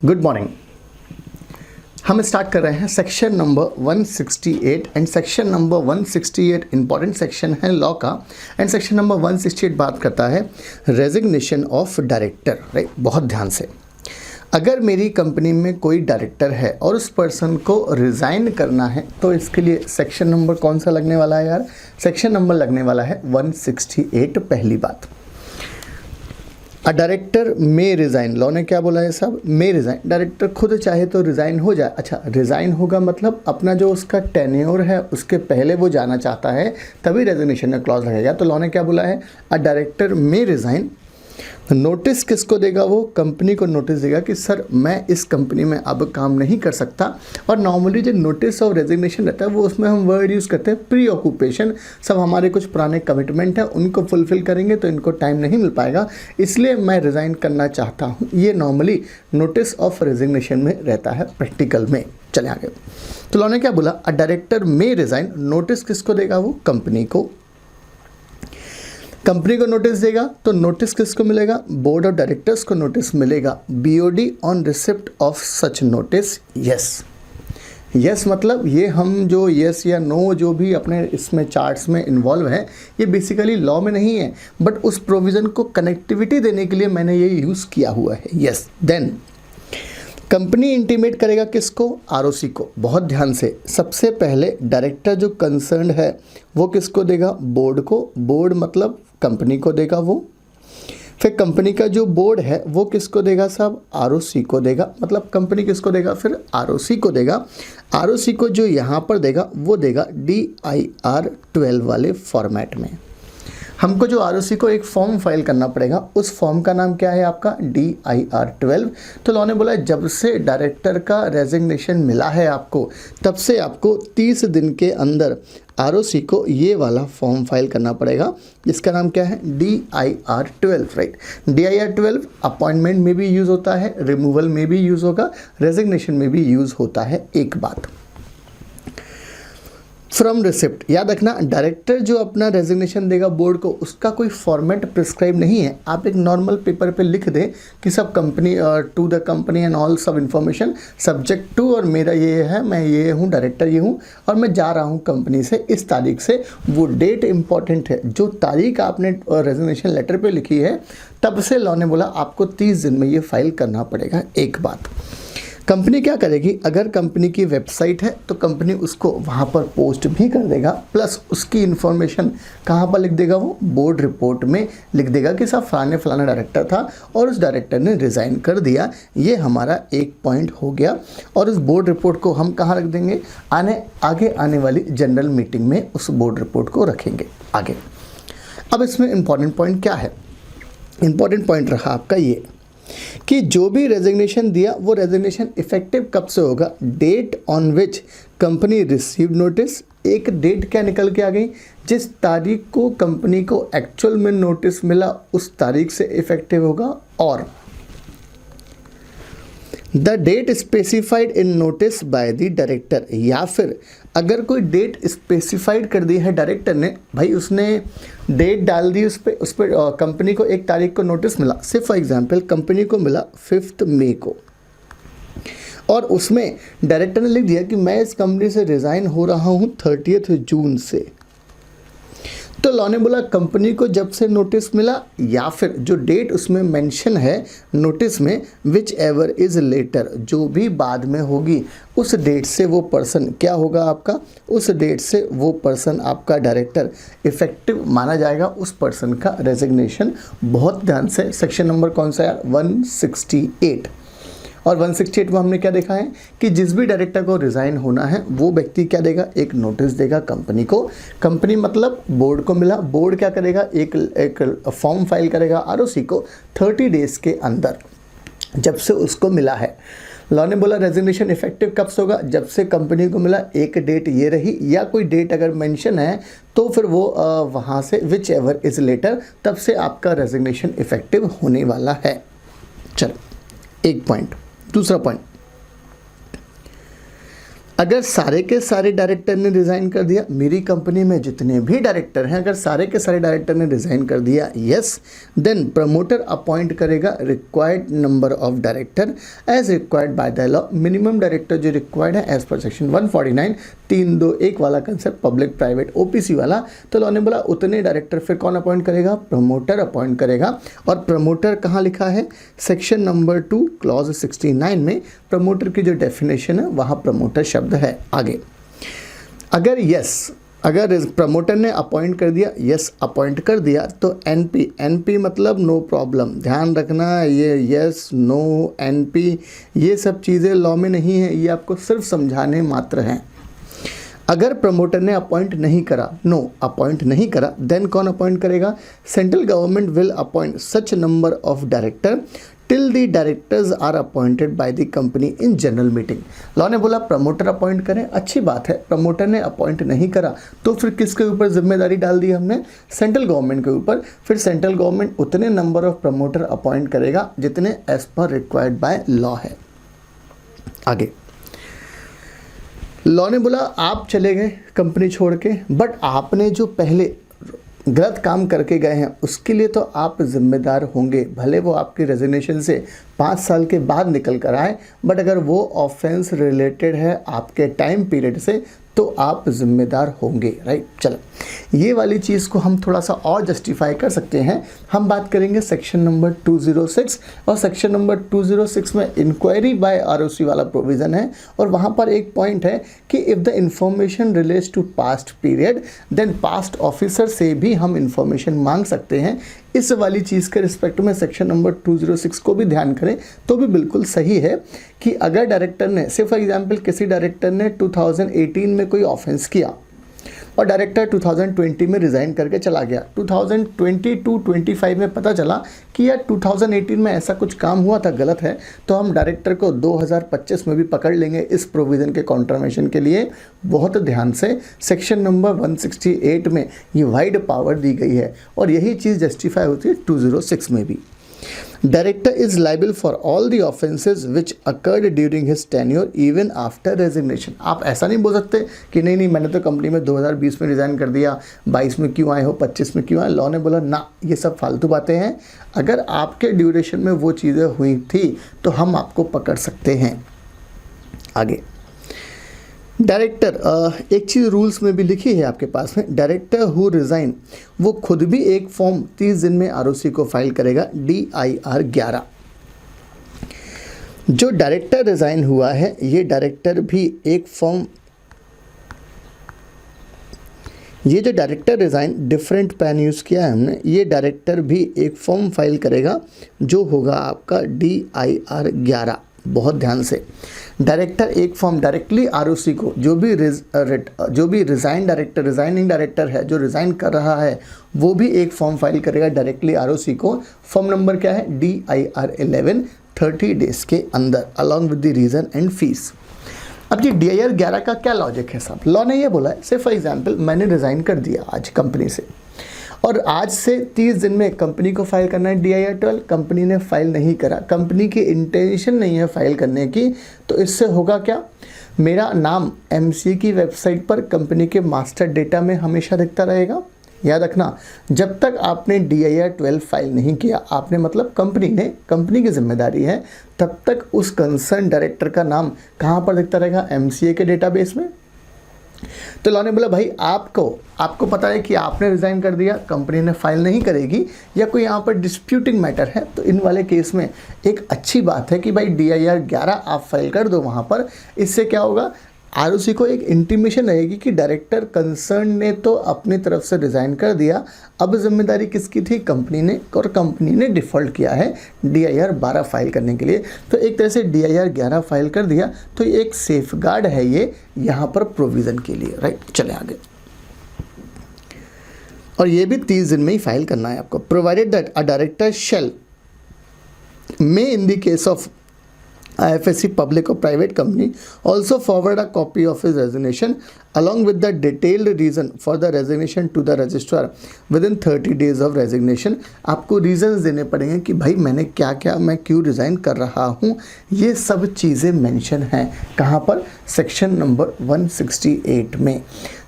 Good morning. हम start कर रहे हैं section number 168 and section number 168 important section है लॉ का। एंड सेक्शन नंबर 168 बात करता है रेजिग्नेशन ऑफ डायरेक्टर। राइट, बहुत ध्यान से। अगर मेरी कंपनी में कोई डायरेक्टर है और उस पर्सन को रिज़ाइन करना है तो इसके लिए सेक्शन नंबर कौन सा लगने वाला है यार? सेक्शन नंबर लगने वाला है 168। पहली बात, a director may resign. Law ने क्या बोला है साहब? मे रिज़ाइन। डायरेक्टर खुद चाहे तो रिज़ाइन हो जाए। अच्छा, रिज़ाइन होगा मतलब अपना जो उसका टेन्योर है उसके पहले वो जाना चाहता है, तभी रेजिग्नेशन का क्लॉज लगेगा। तो लॉ ने क्या बोला है? A director may resign. Notice किसको देगा? वो कंपनी को नोटिस देगा कि सर मैं इस कंपनी में अब काम नहीं कर सकता। और नॉर्मली जो नोटिस ऑफ रेजिग्नेशन रहता है वो उसमें हम वर्ड यूज़ करते हैं प्री ऑक्यूपेशन। सब हमारे कुछ पुराने कमिटमेंट हैं, उनको फुलफिल करेंगे तो इनको टाइम नहीं मिल पाएगा, इसलिए मैं रिज़ाइन करना चाहता हूँ। ये नॉर्मली नोटिस ऑफ रेजिग्नेशन में रहता है प्रैक्टिकल में। चले आगे। तो लॉ ने क्या बोला? A director may resign. Notice किसको देगा? वो कंपनी को। कंपनी को नोटिस देगा तो नोटिस किसको मिलेगा? बोर्ड ऑफ डायरेक्टर्स को नोटिस मिलेगा। BOD on receipt of such notice. Yes, yes मतलब ये हम जो यस या नो जो भी अपने इसमें चार्ट्स में इन्वॉल्व है, ये बेसिकली लॉ में नहीं है, बट उस प्रोविज़न को कनेक्टिविटी देने के लिए मैंने ये यूज़ किया हुआ है। यस। देन कंपनी इंटीमेट करेगा किसको? आरओसी को। बहुत ध्यान से। सबसे पहले डायरेक्टर जो कंसर्न्ड है वो किसको देगा? बोर्ड को। बोर्ड मतलब कंपनी को देगा वो। फिर कंपनी का जो बोर्ड है वो किसको देगा साहब? आरओसी को देगा। मतलब कंपनी किसको देगा? फिर आरओसी को देगा। आरओसी को जो यहाँ पर देगा वो देगा DIR 12 वाले फॉर्मेट में। हमको जो आरओसी को एक फॉर्म फाइल करना पड़ेगा, उस फॉर्म का नाम क्या है आपका? DIR 12। तो लॉ ने बोला जब से डायरेक्टर का रेजिग्नेशन मिला है आपको, तब से आपको 30 दिन के अंदर आरओसी को ये वाला फॉर्म फाइल करना पड़ेगा, जिसका नाम क्या है? DIR 12। राइट, DIR 12 अपॉइंटमेंट में भी यूज़ होता है, रिमूवल में भी यूज़ होगा, रेजिग्नेशन में भी यूज़ होता है। एक बात फ्रॉम रिसिप्ट याद रखना, डायरेक्टर जो अपना रेजिग्नेशन देगा बोर्ड को, उसका कोई फॉर्मेट प्रिस्क्राइब नहीं है। आप एक नॉर्मल पेपर पे लिख दें कि सब company to the company and all सब इन्फॉर्मेशन सब्जेक्ट टू, और मेरा ये है, मैं ये हूँ, डायरेक्टर ये हूँ, और मैं जा रहा हूँ कंपनी से इस तारीख से। वो डेट इंपॉर्टेंट है, जो तारीख आपने रेजिग्नेशन लेटर पे लिखी है तब से लॉ ने बोला आपको 30 दिन में ये फाइल करना पड़ेगा। एक बात, कंपनी क्या करेगी? अगर कंपनी की वेबसाइट है तो कंपनी उसको वहाँ पर पोस्ट भी कर देगा, प्लस उसकी इन्फॉर्मेशन कहाँ पर लिख देगा? वो बोर्ड रिपोर्ट में लिख देगा कि साहब फलाने फलाना डायरेक्टर था और उस डायरेक्टर ने रिज़ाइन कर दिया। ये हमारा एक पॉइंट हो गया। और उस बोर्ड रिपोर्ट को हम कहाँ रख देंगे? आगे आने वाली जनरल मीटिंग में उस बोर्ड रिपोर्ट को रखेंगे आगे। अब इसमें इंपॉर्टेंट पॉइंट क्या है? इंपॉर्टेंट पॉइंट रहा आपका ये कि जो भी रेजिग्नेशन दिया वो रेजिग्नेशन इफेक्टिव कब से होगा? Date on which company receive notice. एक डेट क्या निकल के आ गई? जिस तारीख को कंपनी को एक्चुअल में नोटिस मिला उस तारीख से इफेक्टिव होगा। और the date specified in notice by the director, या फिर अगर कोई डेट स्पेसिफाइड कर दी है डायरेक्टर ने, भाई उसने डेट डाल दी उस पर कंपनी को एक तारीख को नोटिस मिला, सिर्फ फॉर एग्जांपल कंपनी को मिला 5 मई को, और उसमें डायरेक्टर ने लिख दिया कि मैं इस कंपनी से रिज़ाइन हो रहा हूँ 30 जून से। तो लॉ ने बोला कंपनी को जब से नोटिस मिला, या फिर जो डेट उसमें मेंशन है नोटिस में, विच एवर इज़ लेटर, जो भी बाद में होगी, उस डेट से वो पर्सन क्या होगा आपका? उस डेट से वो पर्सन आपका डायरेक्टर इफेक्टिव माना जाएगा। उस पर्सन का रेजिग्नेशन। बहुत ध्यान से। सेक्शन नंबर कौन सा है? 168। और 168 में हमने क्या देखा है कि जिस भी डायरेक्टर को रिज़ाइन होना है वो व्यक्ति क्या देगा? एक नोटिस देगा कंपनी को। कंपनी मतलब बोर्ड को मिला, बोर्ड क्या करेगा? एक फॉर्म फाइल करेगा आरओसी को 30 डेज़ के अंदर जब से उसको मिला है। लॉ ने बोला रेजिग्नेशन इफेक्टिव कब से होगा? जब से कंपनी को मिला। एक डेट ये रही, या कोई डेट अगर मेंशन है तो फिर वो वहाँ से विच एवर इज़ लेटर, तब से आपका रेजिग्नेशन इफेक्टिव होने वाला है। चलो, एक पॉइंट। दूसरा पॉइंट, अगर सारे के सारे डायरेक्टर ने रिज़ाइन कर दिया, मेरी कंपनी में जितने भी डायरेक्टर हैं अगर सारे के सारे डायरेक्टर ने रिज़ाइन कर दिया, यस, देन प्रमोटर अपॉइंट करेगा required number of director as required by the law. Minimum director जो रिक्वायर्ड है एज पर सेक्शन 149 321 वाला कंसेप्ट, पब्लिक प्राइवेट ओपीसी वाला, तो लॉ ने बोला उतने डायरेक्टर फिर कौन अपॉइंट करेगा, प्रमोटर अपॉइंट करेगा। और प्रमोटर कहाँ लिखा है, सेक्शन नंबर 2 क्लॉज 69 में प्रमोटर की जो डेफिनेशन है वहाँ प्रमोटर शब्द है। आगे अगर प्रमोटर ने अपॉइंट कर दिया, यस अपॉइंट कर दिया, तो एनपी मतलब नो प्रॉब्लम। ध्यान रखना ये यस नो एनपी ये सब चीज़ें लॉ में नहीं है, ये आपको सिर्फ समझाने मात्र हैं। अगर प्रमोटर ने अपॉइंट नहीं करा, अपॉइंट नहीं करा, देन कौन अपॉइंट करेगा, central government will appoint such number of director till the directors are appointed by the company in general meeting. Law ने बोला प्रमोटर अपॉइंट करें, अच्छी बात है। प्रमोटर ने अपॉइंट नहीं करा तो फिर किसके ऊपर जिम्मेदारी डाल दी हमने, सेंट्रल गवर्नमेंट के ऊपर। फिर सेंट्रल गवर्नमेंट उतने नंबर ऑफ प्रमोटर अपॉइंट करेगा जितने as per required by law है। आगे लॉ ने बोला आप चले गए कंपनी छोड़ के, बट आपने जो पहले गलत काम करके गए हैं उसके लिए तो आप जिम्मेदार होंगे, भले वो आपकी रेजिग्नेशन से 5 साल के बाद निकल कर आए, बट अगर वो ऑफेंस रिलेटेड है आपके टाइम पीरियड से तो आप जिम्मेदार होंगे, राइट। चलो ये वाली चीज़ को हम थोड़ा सा और जस्टिफाई कर सकते हैं। हम बात करेंगे सेक्शन नंबर 206, और सेक्शन नंबर 206 में इंक्वायरी बाय आरओसी वाला प्रोविज़न है, और वहाँ पर एक पॉइंट है कि if the information relates to past period then past officer से भी हम इंफॉर्मेशन मांग सकते हैं। इस वाली चीज़ के रिस्पेक्ट में सेक्शन नंबर 206 को भी ध्यान करें तो भी बिल्कुल सही है कि अगर डायरेक्टर ने से फॉर एग्जांपल किसी डायरेक्टर ने 2018 में कोई ऑफेंस किया और डायरेक्टर 2020 में रिज़ाइन करके चला गया, 2022-25 में पता चला कि यार 2018 में ऐसा कुछ काम हुआ था, गलत है, तो हम डायरेक्टर को 2025 में भी पकड़ लेंगे इस प्रोविज़न के कॉन्ट्रवेंशन के लिए। बहुत ध्यान से सेक्शन नंबर 168 में ये वाइड पावर दी गई है और यही चीज़ जस्टिफाई होती है 206 में भी। Director is liable for all the offences which occurred during his tenure even after resignation। आप ऐसा नहीं बोल सकते कि नहीं मैंने तो कंपनी में 2020 में रिज़ाइन कर दिया, 22 में क्यों आए हो, 25 में क्यों आए। लॉ ने बोला ना, ये सब फालतू बातें हैं। अगर आपके ड्यूरेशन में वो चीज़ें हुई थी तो हम आपको पकड़ सकते हैं। आगे डायरेक्टर, एक चीज़ रूल्स में भी लिखी है आपके पास में, डायरेक्टर हु रिज़ाइन वो खुद भी एक फॉर्म 30 दिन में आरओसी को फाइल करेगा, DIR 11। जो डायरेक्टर रिज़ाइन हुआ है ये डायरेक्टर भी एक फॉर्म, ये जो director resign different pan use किया है हमने, ये डायरेक्टर भी एक फॉर्म फाइल करेगा जो होगा आपका DIR 11। बहुत ध्यान से, डायरेक्टर एक फॉर्म डायरेक्टली आरओसी को, जो भी रिज़ाइनिंग डायरेक्टर है जो रिज़ाइन कर रहा है वो भी एक फॉर्म फाइल करेगा डायरेक्टली आरओसी को। फॉर्म नंबर क्या है, DIR 11, 30 डेज़ के अंदर along with the reason and fees. अब ये DIR 11 का क्या लॉजिक है साहब, लॉ ने ये बोला है, से फॉर एग्जांपल मैंने रिज़ाइन कर दिया आज कंपनी से और आज से 30 दिन में कंपनी को फाइल करना है DIR 12, कंपनी ने फाइल नहीं करा, कंपनी की इंटेंशन नहीं है फाइल करने की, तो इससे होगा क्या, मेरा नाम MCA की वेबसाइट पर कंपनी के मास्टर डेटा में हमेशा दिखता रहेगा। याद रखना, जब तक आपने DIR 12 फाइल नहीं किया, आपने मतलब कंपनी की जिम्मेदारी है, तब तक उस कंसर्न डायरेक्टर का नाम कहाँ पर दिखता रहेगा, MCA के डेटाबेस में। तो लॉ ने बोला भाई आपको पता है कि आपने रिज़ाइन कर दिया, कंपनी ने फाइल नहीं करेगी, या कोई यहाँ पर डिस्प्यूटिंग मैटर है, तो इन वाले केस में एक अच्छी बात है कि भाई DIR 11 आप फाइल कर दो वहाँ पर। इससे क्या होगा, आरओसी को एक इंटीमेशन रहेगी कि डायरेक्टर कंसर्न ने तो अपनी तरफ से रिज़ाइन कर दिया, अब जिम्मेदारी किसकी थी, कंपनी ने, और कंपनी ने डिफ़ॉल्ट किया है DIR 12 फाइल करने के लिए। तो एक तरह से DIR 11 फाइल कर दिया, तो ये एक सेफ गार्ड है ये यहाँ पर प्रोविज़न के लिए, राइट। चले आगे, और ये भी 30 दिन में ही फाइल करना है आपको। Provided that a director shell may in the case of IFSC public or private company also forward a copy of his resignation along with the detailed reason for the resignation to the registrar within 30 days of resignation। आपको reasons देने पड़ेंगे कि भाई मैंने क्या क्या, मैं क्यों रिज़ाइन कर रहा हूँ, ये सब चीज़ें मेंशन हैं कहाँ पर, सेक्शन नंबर 168 में।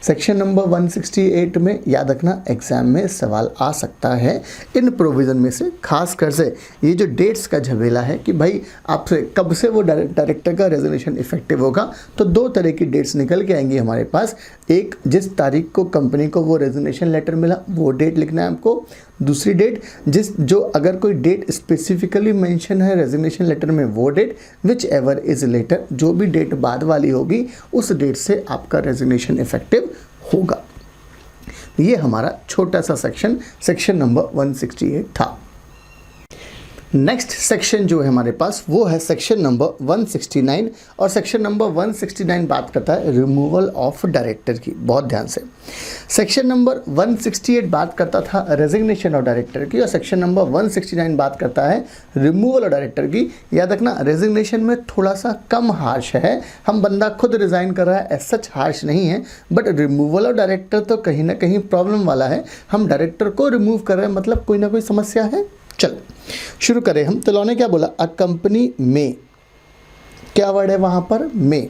सेक्शन नंबर 168 में याद रखना एग्जाम में सवाल आ सकता है इन प्रोविज़न में से, खास कर से ये जो डेट्स का झमेला है कि भाई आपसे कब से वो डायरेक्टर का रेजिग्नेशन इफेक्टिव होगा। तो दो तरह की डेट्स निकल के आएंगी हमारे पास, एक जिस तारीख को कंपनी को वो रेजिग्नेशन लेटर मिला वो डेट लिखना है आपको, दूसरी डेट जो अगर कोई डेट स्पेसिफिकली मेंशन है रेजिग्नेशन लेटर में वो date, whichever is later, जो भी डेट बाद वाली होगी उस डेट से आपका रेजिग्नेशन इफेक्टिव होगा। ये हमारा छोटा सा सेक्शन नंबर 168 था। नेक्स्ट सेक्शन जो है हमारे पास वो है सेक्शन नंबर 169, और सेक्शन नंबर 169 बात करता है रिमूवल ऑफ डायरेक्टर की। बहुत ध्यान से, सेक्शन नंबर 168 बात करता था रेजिग्नेशन ऑफ डायरेक्टर की, और सेक्शन नंबर 169 बात करता है रिमूवल ऑफ डायरेक्टर की। याद रखना रेजिग्नेशन में थोड़ा सा कम हार्श है, हम बंदा खुद रिज़ाइन कर रहा है, एज सच हार्श नहीं है, बट रिमूवल ऑफ डायरेक्टर तो कहीं ना कहीं प्रॉब्लम वाला है। हम डायरेक्टर को रिमूव कर रहे हैं, मतलब कोई ना कोई समस्या है। चल शुरू करें हम। तो लॉ ने क्या बोला, अ कंपनी में, क्या वर्ड है वहां पर, में,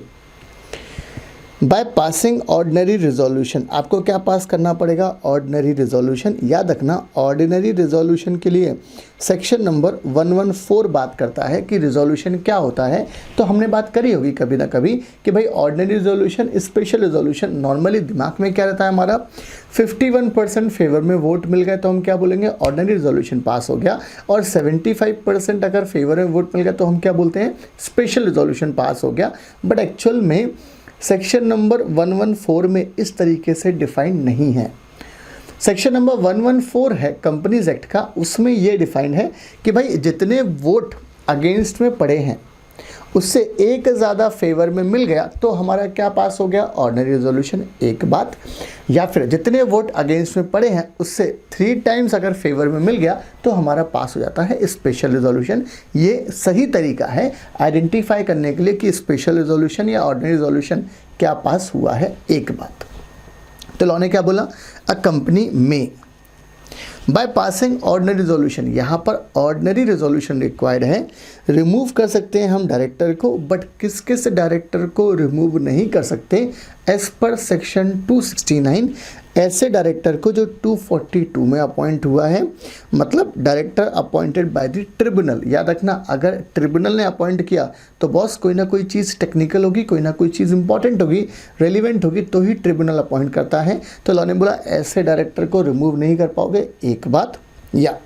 बाय पासिंग ऑर्डिनरी रिजोल्यूशन। आपको क्या पास करना पड़ेगा, ऑर्डिनरी रिजोल्यूशन। याद रखना ऑर्डिनरी रिजोल्यूशन के लिए सेक्शन नंबर 114 बात करता है कि रिजोल्यूशन क्या होता है। तो हमने बात करी होगी कभी ना कभी कि भाई ordinary resolution, special resolution, normally दिमाग में क्या रहता है हमारा, 51% फेवर में वोट मिल गए तो हम क्या बोलेंगे, ऑर्डिनरी रिजोल्यूशन पास हो गया, और 75% अगर फेवर में वोट मिल गया तो हम क्या बोलते हैं, स्पेशल रिजोल्यूशन पास हो गया। बट एक्चुअल में सेक्शन नंबर 114 में इस तरीके से डिफाइन नहीं है। सेक्शन नंबर 114 है कंपनीज एक्ट का, उसमें ये डिफाइंड है कि भाई जितने वोट अगेंस्ट में पड़े हैं उससे एक ज़्यादा फेवर में मिल गया तो हमारा क्या पास हो गया, ऑर्डिनरी रिजोल्यूशन, एक बात। या फिर जितने वोट अगेंस्ट में पड़े हैं उससे 3 टाइम्स अगर फेवर में मिल गया तो हमारा पास हो जाता है स्पेशल रिजोल्यूशन। ये सही तरीका है आइडेंटिफाई करने के लिए कि स्पेशल रिजोल्यूशन या ऑर्डिनरी रिजोल्यूशन क्या पास हुआ है, एक बात। तो लॉ ने क्या बोला, अ कंपनी में बाय पासिंग ऑर्डिनरी रिजोल्यूशन, यहाँ पर ऑर्डिनरी रिजोल्यूशन रिक्वायर्ड है। रिमूव कर सकते हैं हम डायरेक्टर को, बट किस किस डायरेक्टर को रिमूव नहीं कर सकते, एज पर सेक्शन 269, ऐसे डायरेक्टर को जो 242 में अपॉइंट हुआ है, मतलब director appointed by the tribunal. याद रखना अगर ट्रिब्यूनल ने अपॉइंट किया तो बॉस कोई ना कोई चीज़ टेक्निकल होगी, कोई ना कोई चीज़ इंपॉर्टेंट होगी, रेलिवेंट होगी, तो ही ट्रिब्यूनल अपॉइंट करता है। तो लॉ ने बोला ऐसे डायरेक्टर को रिमूव नहीं कर पाओगे, एक बात। या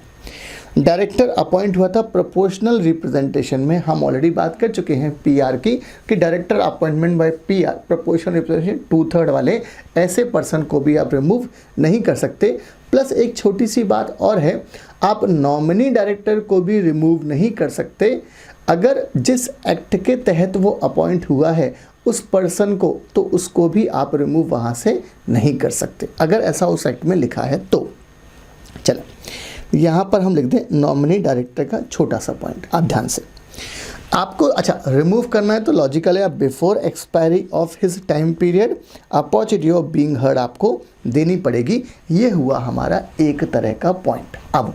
डायरेक्टर अपॉइंट हुआ था प्रोपोर्शनल रिप्रेजेंटेशन में, हम ऑलरेडी बात कर चुके हैं पीआर की कि director appointment bye PR, proportional representation 2/3 वाले ऐसे पर्सन को भी आप रिमूव नहीं कर सकते। प्लस एक छोटी सी बात और है, आप नॉमिनी डायरेक्टर को भी रिमूव नहीं कर सकते अगर जिस एक्ट के तहत वो अपॉइंट हुआ है उस पर्सन को, तो उसको भी आप रिमूव वहाँ से नहीं कर सकते अगर ऐसा उस एक्ट में लिखा है तो। चलो यहाँ पर हम लिख दें नॉमिनी डायरेक्टर का छोटा सा पॉइंट, आप ध्यान से। आपको अच्छा रिमूव करना है तो लॉजिकल है, before expiry of his time period opportunity of being heard आपको देनी पड़ेगी। ये हुआ हमारा एक तरह का पॉइंट। अब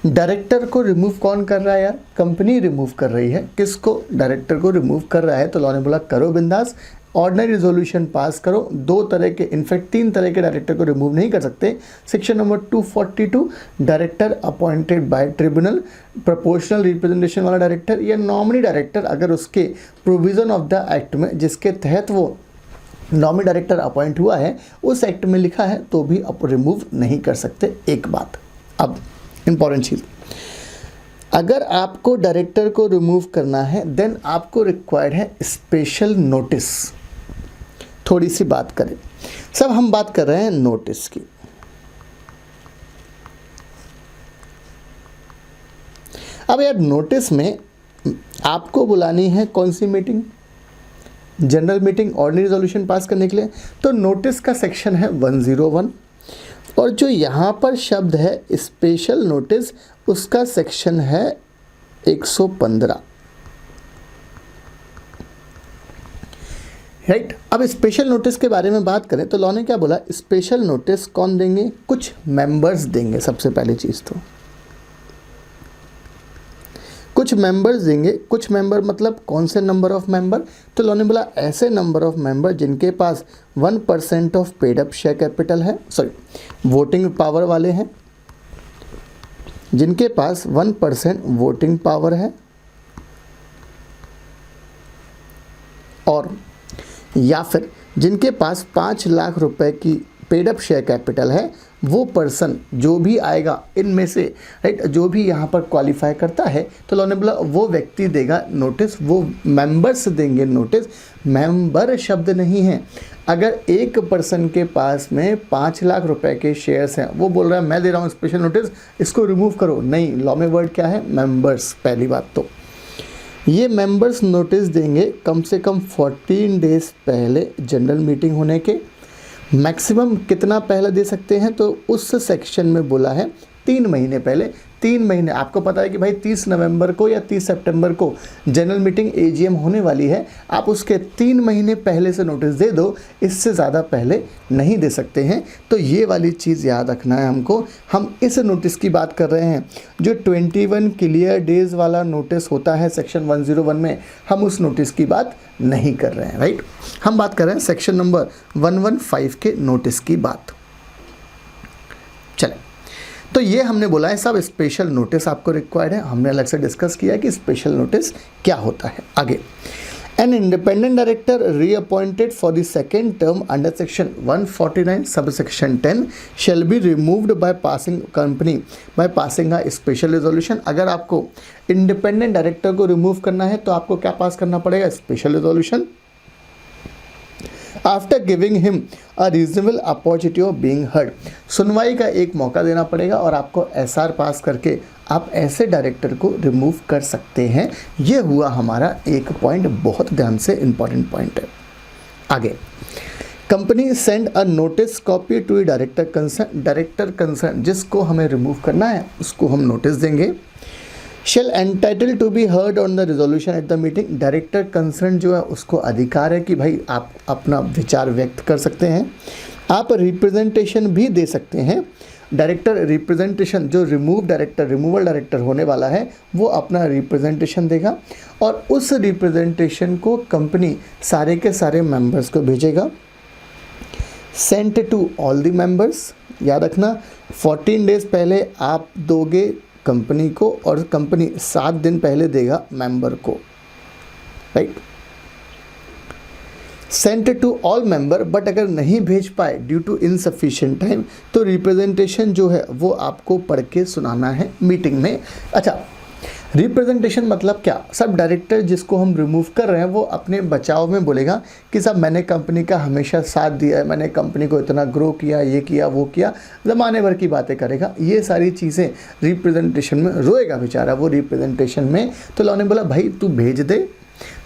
डायरेक्टर को रिमूव कौन कर रहा है यार, कंपनी रिमूव कर रही है। किसको, डायरेक्टर को रिमूव कर रहा है। तो लॉ ने बोला करो बिंदास, ऑर्डिनरी रिजोल्यूशन पास करो। 2 तरह के, इनफैक्ट 3 तरह के डायरेक्टर को रिमूव नहीं कर सकते। Section number 242 director appointed by tribunal, proportional representation वाला डायरेक्टर, या नॉमिनी डायरेक्टर अगर उसके प्रोविज़न ऑफ द एक्ट में जिसके तहत वो नॉमिनी डायरेक्टर अपॉइंट हुआ है उस एक्ट में लिखा है तो भी आप रिमूव नहीं कर सकते, एक बात। अब इंपॉर्टेंट चीज़, अगर आपको डायरेक्टर को रिमूव करना है देन आपको रिक्वायर्ड है स्पेशल नोटिस। थोड़ी सी बात करें, सब हम बात कर रहे हैं नोटिस की। अब यार नोटिस में आपको बुलानी है कौन सी meeting, general meeting ordinary resolution pass करने के लिए। तो नोटिस का सेक्शन है 101, और जो यहाँ पर शब्द है स्पेशल नोटिस उसका सेक्शन है 115। राइट। अब स्पेशल नोटिस के बारे में बात करें तो लॉ ने क्या बोला, स्पेशल नोटिस कौन देंगे, कुछ मेंबर्स देंगे। सबसे पहली चीज़ तो कुछ मेंबर्स देंगे। कुछ मेंबर मतलब कौन से नंबर ऑफ मेंबर, तो लॉ ने बोला ऐसे नंबर ऑफ मेंबर जिनके पास 1% of paid up share capital है, सॉरी वोटिंग पावर वाले हैं, जिनके पास 1% वोटिंग पावर है, और या फिर जिनके पास 5 लाख रुपए की पेड अप शेयर कैपिटल है। वो पर्सन जो भी आएगा इनमें से, राइट, जो भी यहाँ पर क्वालिफाई करता है तो लॉ ने बोला वो व्यक्ति देगा नोटिस, वो मेंबर्स देंगे नोटिस। मेंबर शब्द नहीं है। अगर एक पर्सन के पास में 5 लाख रुपए के शेयर्स हैं, वो बोल रहा है मैं दे रहा हूँ स्पेशल नोटिस, इसको रिमूव करो, नहीं, लॉ में वर्ड क्या है, मेंबर्स। पहली बात तो ये मेंबर्स नोटिस देंगे कम से कम 14 डेज पहले जनरल मीटिंग होने के। मैक्सिमम कितना पहले दे सकते हैं, तो उस सेक्शन में बोला है 3 महीने पहले। 3 महीने, आपको पता है कि भाई 30 नवंबर को या 30 सितंबर को जनरल मीटिंग एजीएम होने वाली है, आप उसके 3 महीने पहले से नोटिस दे दो, इससे ज़्यादा पहले नहीं दे सकते हैं। तो ये वाली चीज़ याद रखना है हमको। हम इस नोटिस की बात कर रहे हैं जो 21 क्लियर डेज वाला नोटिस होता है सेक्शन 101 में, हम उस नोटिस की बात नहीं कर रहे हैं, राइट। हम बात कर रहे हैं सेक्शन नंबर 115 के नोटिस की बात। चलें, तो ये हमने बोला है सब स्पेशल नोटिस आपको रिक्वायर्ड है। हमने अलग से डिस्कस किया कि स्पेशल नोटिस क्या होता है। आगे, an independent director reappointed for the second term under section 149 sub section 10 shall be removed by passing company by passing a special resolution. अगर आपको इंडिपेंडेंट डायरेक्टर को रिमूव करना है तो आपको क्या पास करना पड़ेगा, special resolution. After giving him a reasonable opportunity of being heard, सुनवाई का एक मौका देना पड़ेगा और आपको एसआर पास करके आप ऐसे डायरेक्टर को रिमूव कर सकते हैं। ये हुआ हमारा एक पॉइंट, बहुत ध्यान से इंपॉर्टेंट पॉइंट है। आगे, company send a notice copy to director concerned, director concerned जिसको हमें रिमूव करना है उसको हम नोटिस देंगे। Shall entitled to be heard on the resolution at the meeting, director concerned जो है उसको अधिकार है कि भाई आप अपना विचार व्यक्त कर सकते हैं। आप रिप्रेजेंटेशन भी दे सकते हैं। डायरेक्टर रिप्रेजेंटेशन, जो रिमूवल डायरेक्टर होने वाला है वो अपना रिप्रेजेंटेशन देगा और उस रिप्रेजेंटेशन को कंपनी सारे के सारे मेंबर्स को भेजेगा। Sent to all the members, याद रखना 14 डेज पहले आप दोगे कंपनी को और कंपनी 7 दिन पहले देगा मेंबर को, right. Sent to all member, but अगर नहीं भेज पाए ड्यू टू इनसफिशिएंट टाइम तो रिप्रेजेंटेशन जो है वो आपको पढ़ के सुनाना है मीटिंग में। अच्छा, रिप्रेजेंटेशन मतलब क्या, सब डायरेक्टर जिसको हम रिमूव कर रहे हैं वो अपने बचाव में बोलेगा कि साहब मैंने कंपनी का हमेशा साथ दिया है, मैंने कंपनी को इतना ग्रो किया, ये किया वो किया, ज़माने भर की बातें करेगा। ये सारी चीज़ें रिप्रेजेंटेशन में रोएगा बेचारा वो रिप्रेजेंटेशन में। तो लॉ ने बोला भाई तू भेज दे,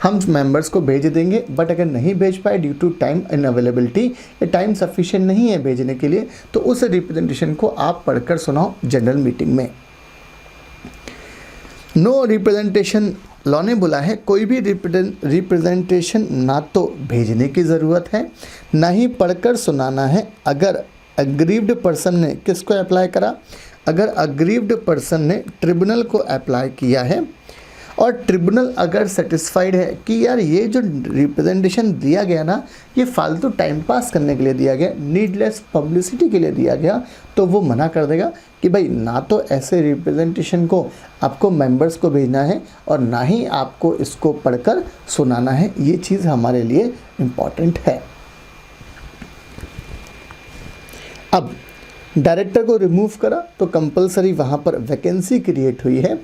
हम मेंबर्स को भेज देंगे, बट अगर नहीं भेज पाए ड्यू टू टाइम इनअवेलेबिलिटी या टाइम सफिशिएंट नहीं है भेजने के लिए तो उस रिप्रेजेंटेशन को आप पढ़कर सुनाओ जनरल मीटिंग में। नो रिप्रेजेंटेशन, लॉ ने बोला है कोई भी रिप्रेजेंटेशन ना तो भेजने की ज़रूरत है ना ही पढ़कर सुनाना है। अगर अग्रीव्ड पर्सन ने किसको अप्लाई करा, अगर अग्रीव्ड पर्सन ने ट्रिब्यूनल को अप्लाई किया है और ट्रिब्यूनल अगर सेटिस्फाइड है कि यार ये जो रिप्रेजेंटेशन दिया गया ना ये फालतू टाइम पास करने के लिए दिया गया, नीडलेस पब्लिसिटी के लिए दिया गया, तो वो मना कर देगा कि भाई ना तो ऐसे रिप्रेजेंटेशन को आपको मेंबर्स को भेजना है और ना ही आपको इसको पढ़कर सुनाना है। ये चीज़ हमारे लिए इम्पॉर्टेंट है। अब डायरेक्टर को रिमूव करा तो कंपलसरी वहाँ पर वैकेंसी क्रिएट हुई है।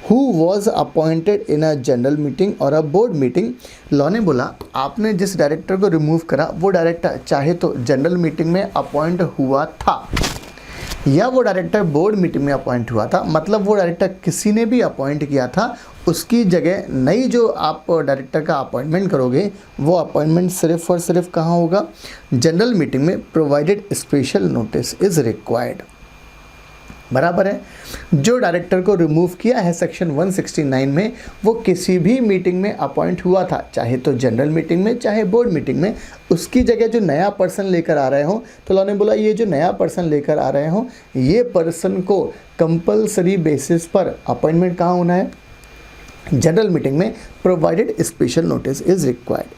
Who was appointed in a general meeting और अ बोर्ड मीटिंग, लॉ ने बोला आपने जिस डायरेक्टर को रिमूव करा वो डायरेक्टर चाहे तो जनरल मीटिंग में अपॉइंट हुआ था या वो डायरेक्टर बोर्ड मीटिंग में अपॉइंट हुआ था, मतलब वो डायरेक्टर किसी ने भी अपॉइंट किया था, उसकी जगह नई जो आप डायरेक्टर का अपॉइंटमेंट करोगे वो अपॉइंटमेंट सिर्फ और सिर्फ कहाँ होगा, जनरल मीटिंग में, provided special notice is required. बराबर है। जो डायरेक्टर को रिमूव किया है सेक्शन 169 में, वो किसी भी मीटिंग में अपॉइंट हुआ था, चाहे तो जनरल मीटिंग में चाहे बोर्ड मीटिंग में, उसकी जगह जो नया पर्सन लेकर आ रहे हो, तो लॉ ने बोला ये जो नया पर्सन लेकर आ रहे हो, ये पर्सन को कंपलसरी बेसिस पर अपॉइंटमेंट कहाँ होना है, जनरल मीटिंग में, provided special notice is required.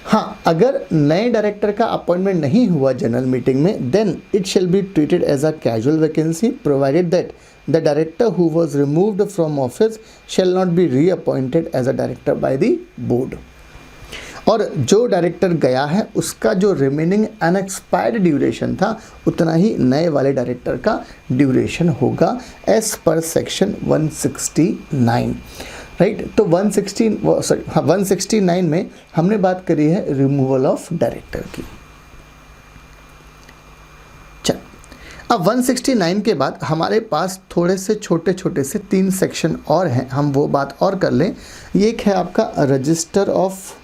हाँ, अगर नए डायरेक्टर का अपॉइंटमेंट नहीं हुआ जनरल मीटिंग में, then it shall be treated as a casual vacancy provided that the director who was removed from office shall not be reappointed as a director by the board. और जो director गया है उसका जो remaining unexpired duration था, उतना ही नए वाले डायरेक्टर का ड्यूरेशन होगा एज पर सेक्शन 169, राइट। तो 169 में हमने बात करी है रिमूवल ऑफ डायरेक्टर की। चल, अब 169 के बाद हमारे पास थोड़े से छोटे छोटे से 3 सेक्शन और हैं, हम वो बात और कर लें। ये एक है आपका रजिस्टर ऑफ,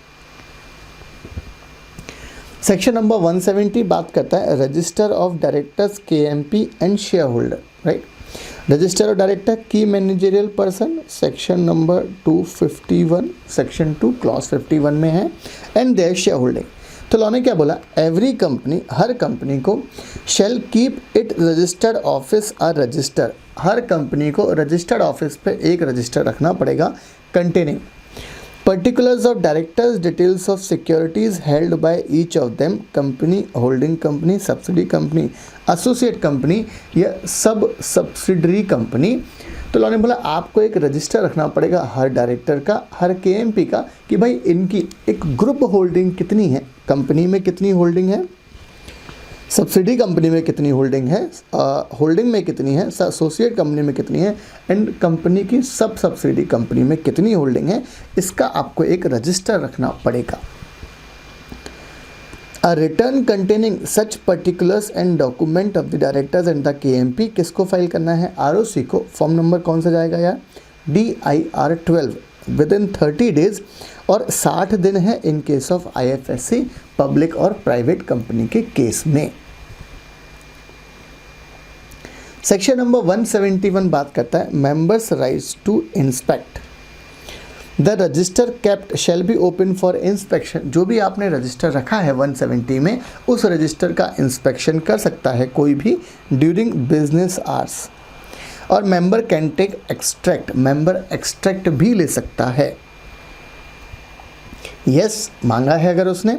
सेक्शन नंबर 170 बात करता है register of directors KMP and share holder, right. Register of director की managerial person section number 251 section 2 clause 51 में है, एंड देयर शेयर होल्डिंग। तो लॉ ने क्या बोला, एवरी कंपनी, हर कंपनी को shall keep it registered office a register, हर कंपनी को रजिस्टर्ड ऑफिस पे एक रजिस्टर रखना पड़ेगा containing particulars of directors, details of securities held by each of them, company, holding company, subsidiary company, associate company या सब subsidiary company. तो law ने बोला आपको एक रजिस्टर रखना पड़ेगा हर डायरेक्टर का, हर KMP का, कि भाई इनकी एक ग्रुप होल्डिंग कितनी है, कंपनी में कितनी होल्डिंग है, सब्सिडी कंपनी में कितनी होल्डिंग है, होल्डिंग में कितनी है, एसोसिएट कंपनी में कितनी है, एंड कंपनी की सब सब्सिडी कंपनी में कितनी होल्डिंग है, इसका आपको एक रजिस्टर रखना पड़ेगा। A return containing such particulars and document of the directors and the KMP किसको फाइल करना है, ROC को। फॉर्म नंबर कौन सा जाएगा यार, DIR 12 विद इन 30 डेज, और 60 दिन है in case of IFSC public और प्राइवेट कंपनी के केस में। सेक्शन नंबर 171 बात करता है members rights to inspect the register kept shall be open for inspection. जो भी आपने रजिस्टर रखा है 170 में, उस रजिस्टर का इंस्पेक्शन कर सकता है कोई भी ड्यूरिंग बिजनेस आवर्स, और member can take extract, member extract भी ले सकता है। यस मांगा है अगर उसने,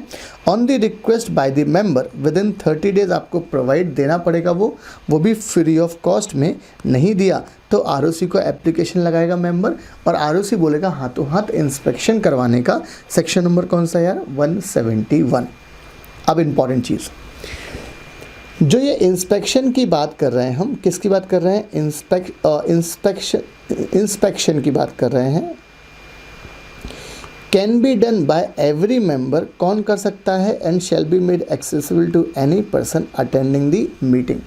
on the request by the member within 30 days आपको प्रोवाइड देना पड़ेगा, वो भी फ्री ऑफ कॉस्ट में। नहीं दिया तो ROC को एप्लीकेशन लगाएगा मेंबर, और ROC बोलेगा हाथों हाथ इंस्पेक्शन करवाने का। सेक्शन नंबर कौन सा यार, 171। अब इंपॉर्टेंट चीज़, जो ये इंस्पेक्शन की बात कर रहे हैं, हम किसकी बात कर रहे हैं, इंस्पेक्शन की बात कर रहे हैं। Can be done by every member, कौन कर सकता है, and shall be made accessible to any person attending the meeting.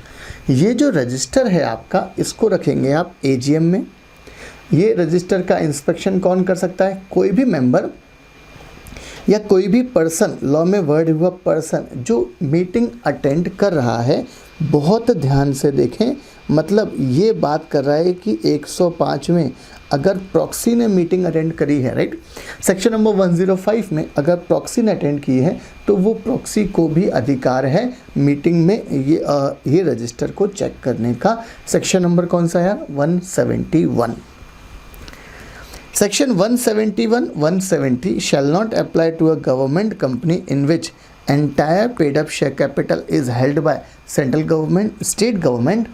ये जो रजिस्टर है आपका, इसको रखेंगे आप AGM में। ये रजिस्टर का इंस्पेक्शन कौन कर सकता है, कोई भी मेंबर या कोई भी पर्सन, लॉ में वर्ड हुआ पर्सन, जो मीटिंग अटेंड कर रहा है। बहुत ध्यान से देखें, मतलब ये बात कर रहा है कि 105 में अगर प्रॉक्सी ने मीटिंग अटेंड करी है, राइट, सेक्शन नंबर 105 में अगर प्रॉक्सी ने अटेंड की है, तो वो प्रॉक्सी को भी अधिकार है मीटिंग में ये रजिस्टर को चेक करने का। सेक्शन नंबर कौन सा है, 171। Section 171, 170 shall not apply to a government company in which entire paid up share capital is held by central government, state government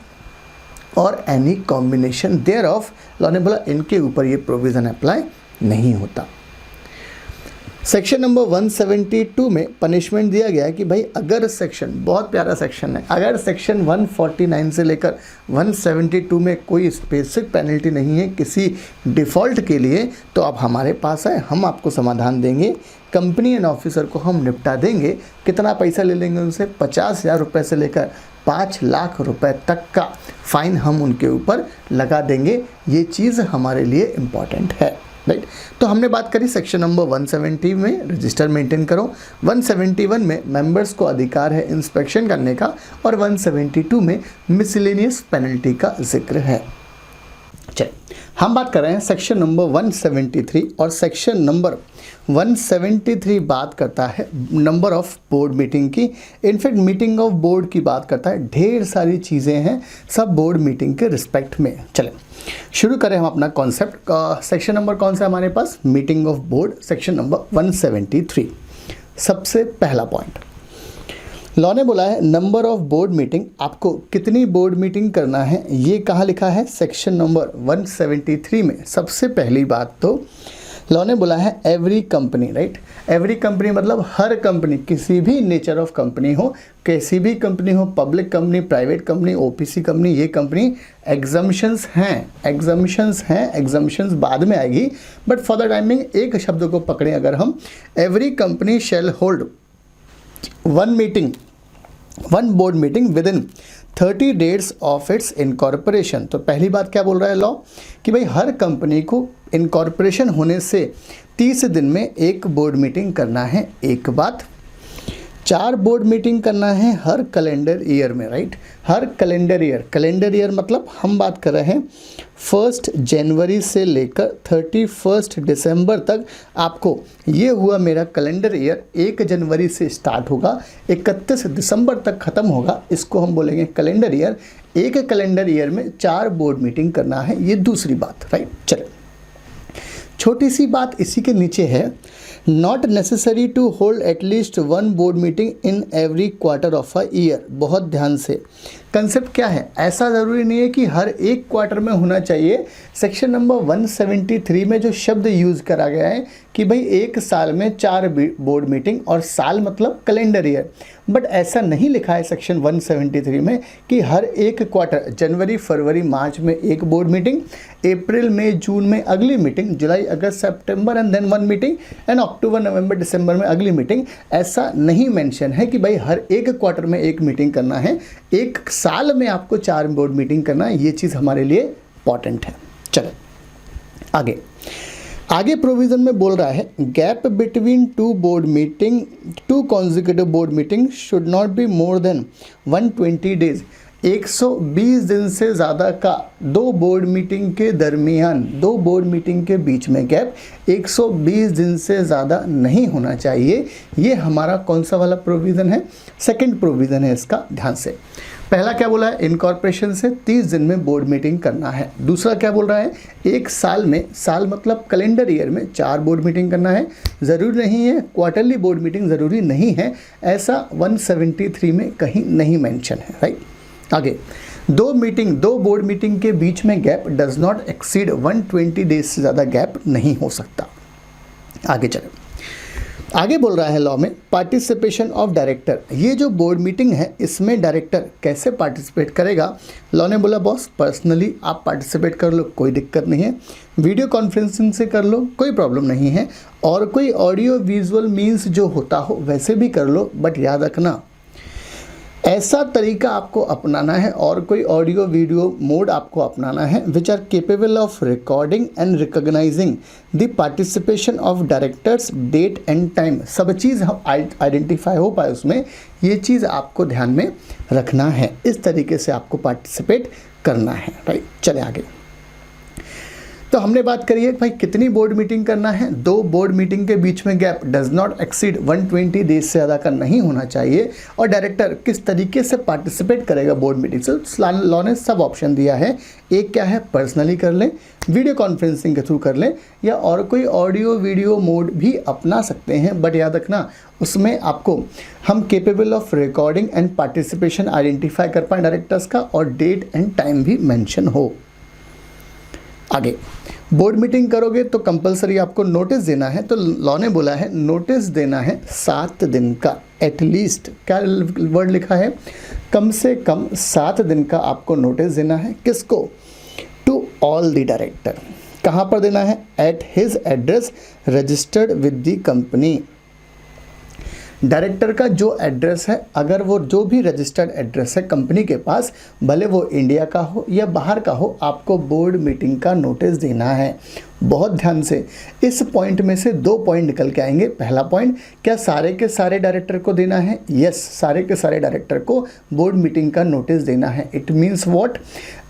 or any combination thereof। Law ने बोला इनके ऊपर ये प्रोविज़न अप्लाई नहीं होता। सेक्शन नंबर 172 में punishment दिया गया है कि भाई अगर सेक्शन, बहुत प्यारा सेक्शन है, अगर सेक्शन 149 से लेकर 172 में कोई स्पेसिफिक पेनल्टी नहीं है किसी डिफ़ॉल्ट के लिए, तो आप हमारे पास आए, हम आपको समाधान देंगे। कंपनी एंड ऑफिसर को हम निपटा देंगे। कितना पैसा ले लेंगे उनसे, 50,000 रुपये से लेकर 5 लाख रुपए तक का फाइन हम उनके ऊपर लगा देंगे। ये चीज़ हमारे लिए इम्पॉर्टेंट है। राइट। तो हमने बात करी सेक्शन नंबर 170 में रजिस्टर मेंटेन करो, 171 में मेंबर्स को अधिकार है इंस्पेक्शन करने का, और 172 में मिसलेनियस पेनल्टी का जिक्र है। चलिए हम बात कर रहे हैं सेक्शन नंबर 173, और सेक्शन नंबर 173 बात करता है नंबर ऑफ बोर्ड मीटिंग की। इनफैक्ट मीटिंग ऑफ बोर्ड की बात करता है, ढेर सारी चीज़ें हैं सब बोर्ड मीटिंग के रिस्पेक्ट में। चलें शुरू करें हम अपना कॉन्सेप्ट। सेक्शन नंबर कौन सा है हमारे पास? Meeting of board, section number 173। सबसे पहला पॉइंट लॉ ने बोला है नंबर ऑफ बोर्ड मीटिंग, आपको कितनी बोर्ड मीटिंग करना है ये कहाँ लिखा है? सेक्शन नंबर 173 में। सबसे पहली बात तो लॉ ने बोला है every company, right. Every company मतलब हर कंपनी, किसी भी नेचर ऑफ कंपनी हो, कैसी भी कंपनी हो, public company, private company, OPC company, ये कंपनी एग्जम्पशंस हैं, एग्जम्पशंस बाद में आएगी, बट फॉर द टाइमिंग एक शब्द को पकड़ें अगर हम, every company shall hold one board meeting with in 30 days of its incorporation. तो पहली बात क्या बोल रहा है लॉ कि भाई हर कंपनी को इनकॉर्पोरेशन होने से 30 दिन में एक बोर्ड मीटिंग करना है। एक बात, 4 बोर्ड मीटिंग करना है हर कैलेंडर ईयर में, राइट। हर कैलेंडर ईयर मतलब हम बात कर रहे हैं 1 जनवरी से लेकर 31 दिसंबर तक। आपको ये हुआ मेरा कैलेंडर ईयर, 1 जनवरी से स्टार्ट होगा, 31 दिसंबर तक ख़त्म होगा, इसको हम बोलेंगे कैलेंडर ईयर। एक कैलेंडर ईयर में 4 बोर्ड मीटिंग करना है, ये दूसरी बात, राइट। चलिए छोटी सी बात इसी के नीचे है, not necessary to hold at least 1 board meeting in every quarter of a year. बहुत ध्यान से, कंसेप्ट क्या है, ऐसा ज़रूरी नहीं है कि हर एक क्वार्टर में होना चाहिए। सेक्शन नंबर 173 में जो शब्द यूज़ करा गया है कि भाई एक साल में 4 बोर्ड मीटिंग, और साल मतलब कैलेंडर ईयर, बट ऐसा नहीं लिखा है सेक्शन 173 में कि हर एक क्वार्टर, जनवरी फरवरी मार्च में एक बोर्ड मीटिंग, अप्रैल मई जून में अगली मीटिंग, जुलाई अगस्त सितंबर एंड देन 1 मीटिंग, एंड अक्टूबर नवंबर दिसंबर में अगली मीटिंग। ऐसा नहीं मेंशन है कि भाई हर एक क्वार्टर में एक मीटिंग करना है, एक साल में आपको 4 बोर्ड मीटिंग करना है। ये चीज़ हमारे लिए इंपॉर्टेंट है। चलो आगे प्रोविजन में बोल रहा है gap between 2 consecutive board meeting should not be more than 120 days. 120 दिन से ज़्यादा का 2 बोर्ड मीटिंग के दरमियान, 2 बोर्ड मीटिंग के बीच में गैप 120 दिन से ज़्यादा नहीं होना चाहिए। ये हमारा कौन सा वाला प्रोविज़न है? सेकंड प्रोविज़न है इसका, ध्यान से। पहला क्या बोला है? इनकॉर्पोरेशन से 30 दिन में बोर्ड मीटिंग करना है। दूसरा क्या बोल रहा है? एक साल में, साल मतलब कैलेंडर ईयर में 4 बोर्ड मीटिंग करना है। ज़रूरी नहीं है क्वार्टरली बोर्ड मीटिंग ज़रूरी नहीं है, ऐसा 173 में कहीं नहीं मेंशन है, राइट। आगे 2 बोर्ड मीटिंग के बीच में gap does not exceed 120 days से ज़्यादा गैप नहीं हो सकता। आगे चले, आगे बोल रहा है लॉ में पार्टिसिपेशन ऑफ डायरेक्टर। ये जो बोर्ड मीटिंग है इसमें डायरेक्टर कैसे पार्टिसिपेट करेगा? लॉ ने बोला बॉस पर्सनली आप पार्टिसिपेट कर लो, कोई दिक्कत नहीं है, वीडियो कॉन्फ्रेंसिंग से कर लो, कोई प्रॉब्लम नहीं है, और कोई ऑडियो विजुअल मीन्स जो होता हो वैसे भी कर लो, बट याद रखना ऐसा तरीका आपको अपनाना है और कोई ऑडियो वीडियो मोड आपको अपनाना है which are capable of recording and recognising the participation of directors, date and time. सब चीज़ हम आइडेंटिफाई हो पाए उसमें, ये चीज़ आपको ध्यान में रखना है। इस तरीके से आपको पार्टिसिपेट करना है, राइट। चले आगे। तो हमने बात करी है भाई कितनी बोर्ड मीटिंग करना है? 2 बोर्ड मीटिंग के बीच में gap does not exceed 120 days से ज़्यादा का नहीं होना चाहिए। और डायरेक्टर किस तरीके से पार्टिसिपेट करेगा बोर्ड मीटिंग से? लॉ ने सब ऑप्शन दिया है। एक क्या है, पर्सनली कर लें, वीडियो कॉन्फ्रेंसिंग के थ्रू कर लें, या और कोई ऑडियो वीडियो मोड भी अपना सकते हैं, बट याद रखना उसमें आपको हम capable of recording and participation identify कर पाएँ डायरेक्टर्स का, और डेट एंड टाइम भी मैंशन हो। आगे बोर्ड मीटिंग करोगे तो कंपलसरी आपको नोटिस देना है। तो लॉ ने बोला है नोटिस देना है 7 दिन का, एटलीस्ट, क्या वर्ड लिखा है, कम से कम 7 दिन का आपको नोटिस देना है। किसको? To all the director. कहाँ पर देना है? At his address registered with the company. Director का जो एड्रेस है, अगर वो जो भी रजिस्टर्ड एड्रेस है कंपनी के पास, भले वो इंडिया का हो या बाहर का हो, आपको बोर्ड मीटिंग का नोटिस देना है। बहुत ध्यान से इस पॉइंट में से 2 पॉइंट निकल के आएंगे। पहला पॉइंट, क्या सारे के सारे डायरेक्टर को देना है? यस, सारे के सारे डायरेक्टर को बोर्ड मीटिंग का नोटिस देना है। इट मीन्स व्हाट,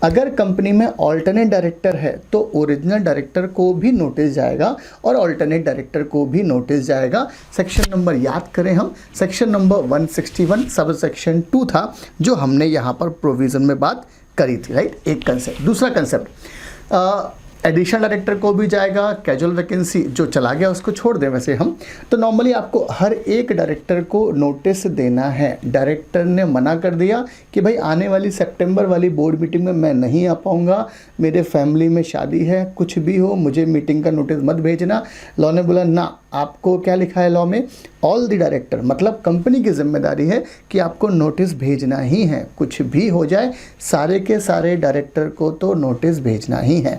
अगर कंपनी में ऑल्टरनेट डायरेक्टर है तो ओरिजिनल डायरेक्टर को भी नोटिस जाएगा और ऑल्टरनेट डायरेक्टर को भी नोटिस जाएगा। सेक्शन नंबर याद करें हम, सेक्शन नंबर 161 सब सेक्शन 2 था जो हमने यहाँ पर प्रोविज़न में बात करी थी, राइट। एक कंसेप्ट। दूसरा कंसेप्ट, एडिशनल डायरेक्टर को भी जाएगा। कैजुअल वैकेंसी जो चला गया उसको छोड़ दें वैसे हम, तो नॉर्मली आपको हर एक डायरेक्टर को नोटिस देना है। डायरेक्टर ने मना कर दिया कि भाई आने वाली सितंबर वाली बोर्ड मीटिंग में मैं नहीं आ पाऊँगा, मेरे फैमिली में शादी है, कुछ भी हो, मुझे मीटिंग का नोटिस मत भेजना। लॉ ने बोला ना, आपको क्या लिखा है लॉ में, ऑल द डायरेक्टर, मतलब कंपनी की जिम्मेदारी है कि आपको नोटिस भेजना ही है। कुछ भी हो जाए सारे के सारे डायरेक्टर को तो नोटिस भेजना ही है,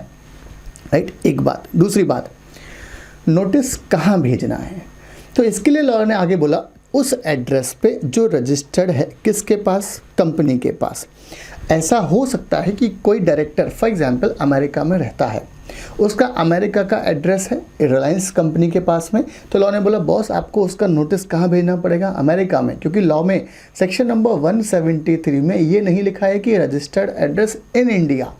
राइट। एक बात। दूसरी बात, नोटिस कहाँ भेजना है, तो इसके लिए लॉ ने आगे बोला उस एड्रेस पे जो रजिस्टर्ड है, किसके पास, कंपनी के पास। ऐसा हो सकता है कि कोई डायरेक्टर फॉर एग्जांपल अमेरिका में रहता है, उसका अमेरिका का एड्रेस है रिलायंस कंपनी के पास में, तो लॉ ने बोला बॉस आपको उसका नोटिस कहाँ भेजना पड़ेगा, अमेरिका में, क्योंकि लॉ में सेक्शन नंबर 173 में ये नहीं लिखा है कि रजिस्टर्ड एड्रेस इन इंडिया।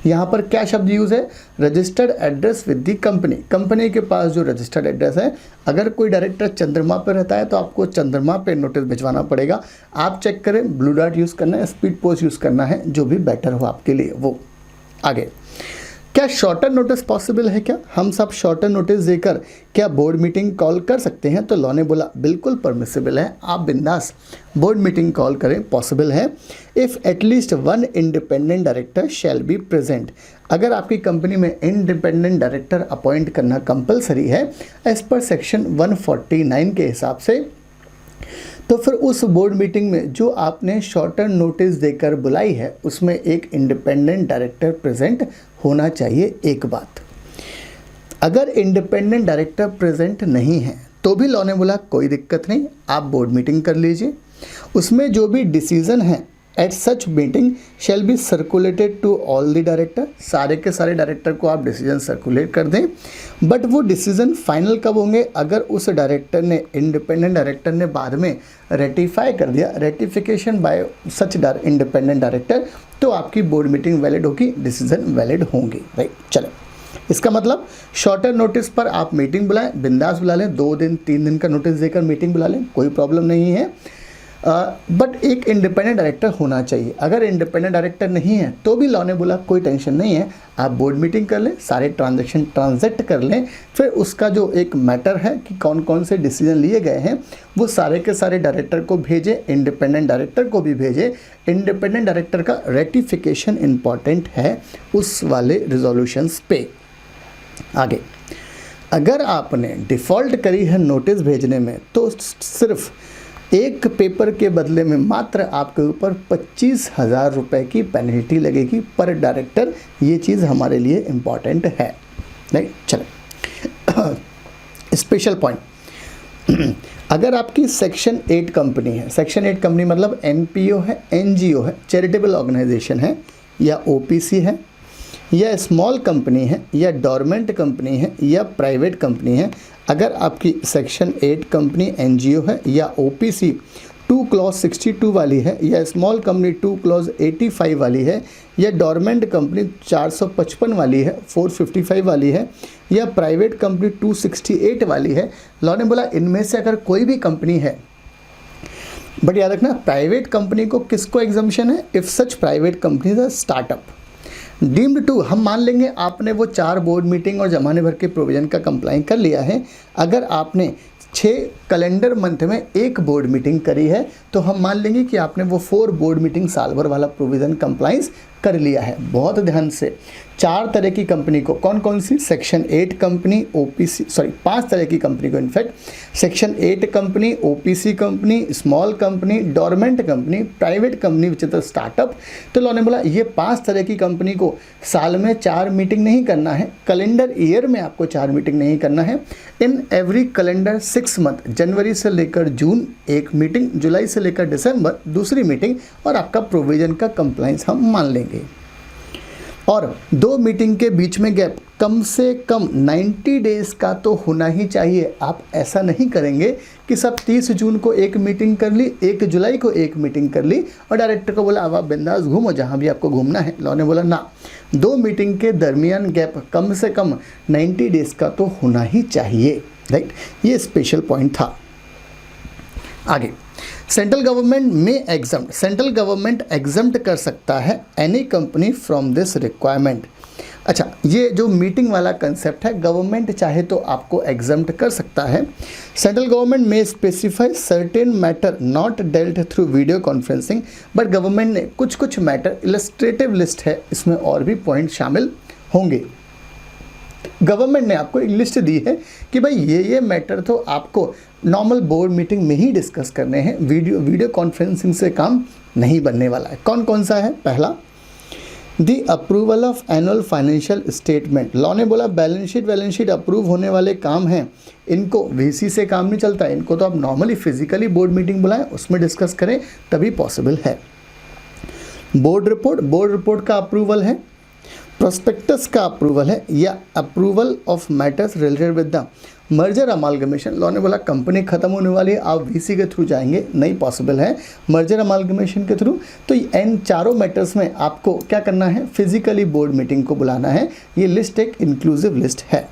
यहाँ पर क्या शब्द यूज़ है, registered address with the company. Company के पास जो रजिस्टर्ड एड्रेस है, अगर कोई डायरेक्टर चंद्रमा पर रहता है तो आपको चंद्रमा पे नोटिस भिजवाना पड़ेगा। आप चेक करें, ब्लू डॉट यूज़ करना है, स्पीड पोस्ट यूज़ करना है, जो भी बेटर हो आपके लिए वो। आगे, क्या शॉर्टर नोटिस पॉसिबल है? क्या हम सब शॉर्टर नोटिस देकर क्या बोर्ड मीटिंग कॉल कर सकते हैं? तो लॉ ने बोला बिल्कुल परमिसिबल है, आप बिंदास बोर्ड मीटिंग कॉल करें, पॉसिबल है। If at least 1 independent director shall be present, अगर आपकी कंपनी में इंडिपेंडेंट डायरेक्टर अपॉइंट करना कंपलसरी है एज पर सेक्शन 149 के हिसाब से, तो फिर उस बोर्ड मीटिंग में जो आपने शॉर्टर नोटिस देकर बुलाई है उसमें एक इंडिपेंडेंट डायरेक्टर प्रेजेंट होना चाहिए। एक बात, अगर इंडिपेंडेंट डायरेक्टर प्रेजेंट नहीं है तो भी लॉ ने बोला कोई दिक्कत नहीं, आप बोर्ड मीटिंग कर लीजिए। उसमें जो भी डिसीजन है at such meeting shall be circulated to all the director, सारे के सारे डायरेक्टर को आप डिसीजन सर्कुलेट कर दें। बट वो डिसीजन फाइनल कब होंगे, अगर उस डायरेक्टर ने, इंडिपेंडेंट डायरेक्टर ने बाद में रेटिफाई कर दिया, रेटिफिकेशन बाय सच इंडिपेंडेंट डायरेक्टर, तो आपकी बोर्ड मीटिंग वैलिड होगी, डिसीजन वैलिड होंगे, राइट। चलो, इसका मतलब शॉर्टर नोटिस पर आप मीटिंग बुलाएं, बिंदास बुला लें, 2 दिन 3 दिन का नोटिस देकर मीटिंग बुला लें, कोई प्रॉब्लम नहीं है। बट एक इंडिपेंडेंट डायरेक्टर होना चाहिए। अगर इंडिपेंडेंट डायरेक्टर नहीं है तो भी लॉ ने बोला कोई टेंशन नहीं है, आप बोर्ड मीटिंग कर लें, सारे ट्रांजैक्शन ट्रांजैक्ट कर लें, फिर उसका जो एक मैटर है कि कौन कौन से डिसीजन लिए गए हैं वो सारे के सारे डायरेक्टर को भेजें, इंडिपेंडेंट डायरेक्टर को भी भेजें। इंडिपेंडेंट डायरेक्टर का रेटिफिकेशन इम्पॉर्टेंट है उस वाले रिजोल्यूशंस पे। आगे, अगर आपने डिफ़ॉल्ट करी है नोटिस भेजने में तो सिर्फ एक पेपर के बदले में मात्र आपके ऊपर 25,000 रुपये की पेनल्टी लगेगी पर डायरेक्टर। ये चीज़ हमारे लिए इम्पॉर्टेंट है, नहीं। चलो, स्पेशल पॉइंट, अगर आपकी सेक्शन 8 कंपनी है, सेक्शन 8 कंपनी मतलब NPO है, NGO है, चैरिटेबल ऑर्गेनाइजेशन है, या OPC है, या स्मॉल कंपनी है, या डोरमेंट कंपनी है, या प्राइवेट कंपनी है, अगर आपकी सेक्शन 8 कंपनी NGO है या OPC 2 क्लॉज 62 वाली है, या स्मॉल कंपनी 2 क्लॉज 85 वाली है, या डोरमेंट कंपनी 455 वाली है, 455 वाली है, या प्राइवेट कंपनी 268 वाली है, लॉ ने बोला इनमें से अगर कोई भी कंपनी है, बट याद रखना प्राइवेट कंपनी को किसको एग्जम्पशन है, if such private company is a startup deemed to, हम मान लेंगे आपने वो 4 बोर्ड मीटिंग और जमाने भर के प्रोविज़न का कंप्लाई कर लिया है। अगर आपने 6 कैलेंडर मंथ में 1 बोर्ड मीटिंग करी है तो हम मान लेंगे कि आपने वो 4 बोर्ड मीटिंग साल भर वाला प्रोविज़न कंप्लाइंस कर लिया है। बहुत ध्यान से, 4 तरह की कंपनी को, कौन कौन सी, सेक्शन 8 कंपनी, OPC, 5 तरह की कंपनी को, in fact section 8 company, OPC company, small company, dormant company, private company which is startup. तो लॉ ने बोला ये 5 तरह की कंपनी को साल में 4 मीटिंग नहीं करना है, कैलेंडर ईयर में आपको 4 मीटिंग नहीं करना है। इन एवरी कैलेंडर 6 मंथ, जनवरी से लेकर जून 1 मीटिंग, जुलाई से लेकर दिसंबर दूसरी मीटिंग, और आपका प्रोविज़न का कंप्लाइंस हम मान लेंगे। और 2 मीटिंग के बीच में गैप कम से कम 90 डेज़ का तो होना ही चाहिए। आप ऐसा नहीं करेंगे कि सब 30 जून को एक मीटिंग कर ली, 1 जुलाई को एक मीटिंग कर ली और डायरेक्टर को बोला अब आप बिंदास घूमो जहाँ भी आपको घूमना है। लॉ ने बोला ना, 2 मीटिंग के दरमियान गैप कम से कम 90 डेज़ का तो होना ही चाहिए, राइट। ये स्पेशल पॉइंट था। आगे, सेंट्रल गवर्नमेंट में एग्जम्प्ट, सेंट्रल गवर्नमेंट एग्जम्प्ट कर सकता है any company from this requirement. अच्छा, ये जो मीटिंग वाला कंसेप्ट है, गवर्नमेंट चाहे तो आपको एग्जम्प्ट कर सकता है। सेंट्रल गवर्नमेंट में specify certain matter not dealt through video conferencing, but government ने कुछ कुछ मैटर, इलस्ट्रेटिव लिस्ट है, इसमें और भी पॉइंट शामिल होंगे। गवर्नमेंट ने आपको एक लिस्ट दी है कि भाई ये मैटर तो आपको नॉर्मल बोर्ड मीटिंग में ही डिस्कस करने हैं, वीडियो कॉन्फ्रेंसिंग से काम नहीं बनने वाला है। कौन कौन सा है? पहला, the approval of annual financial statement. Law ने बोला बैलेंस शीट अप्रूव होने वाले काम हैं, इनको वीसी से काम नहीं चलता, इनको तो आप नॉर्मली फिजिकली बोर्ड मीटिंग बुलाएं, उसमें डिस्कस करें तभी पॉसिबल है। बोर्ड रिपोर्ट का अप्रूवल है, प्रोस्पेक्टस का अप्रूवल है, या approval of matters related with the merger amalgamation. Law ने बोला कंपनी खत्म होने वाली है, आप वीसी के थ्रू जाएंगे, नहीं पॉसिबल है, मर्जर अमालगमेशन के थ्रू। तो इन चारों मैटर्स में आपको क्या करना है? फिजिकली बोर्ड मीटिंग को बुलाना है। ये लिस्ट एक इंक्लूसिव लिस्ट है।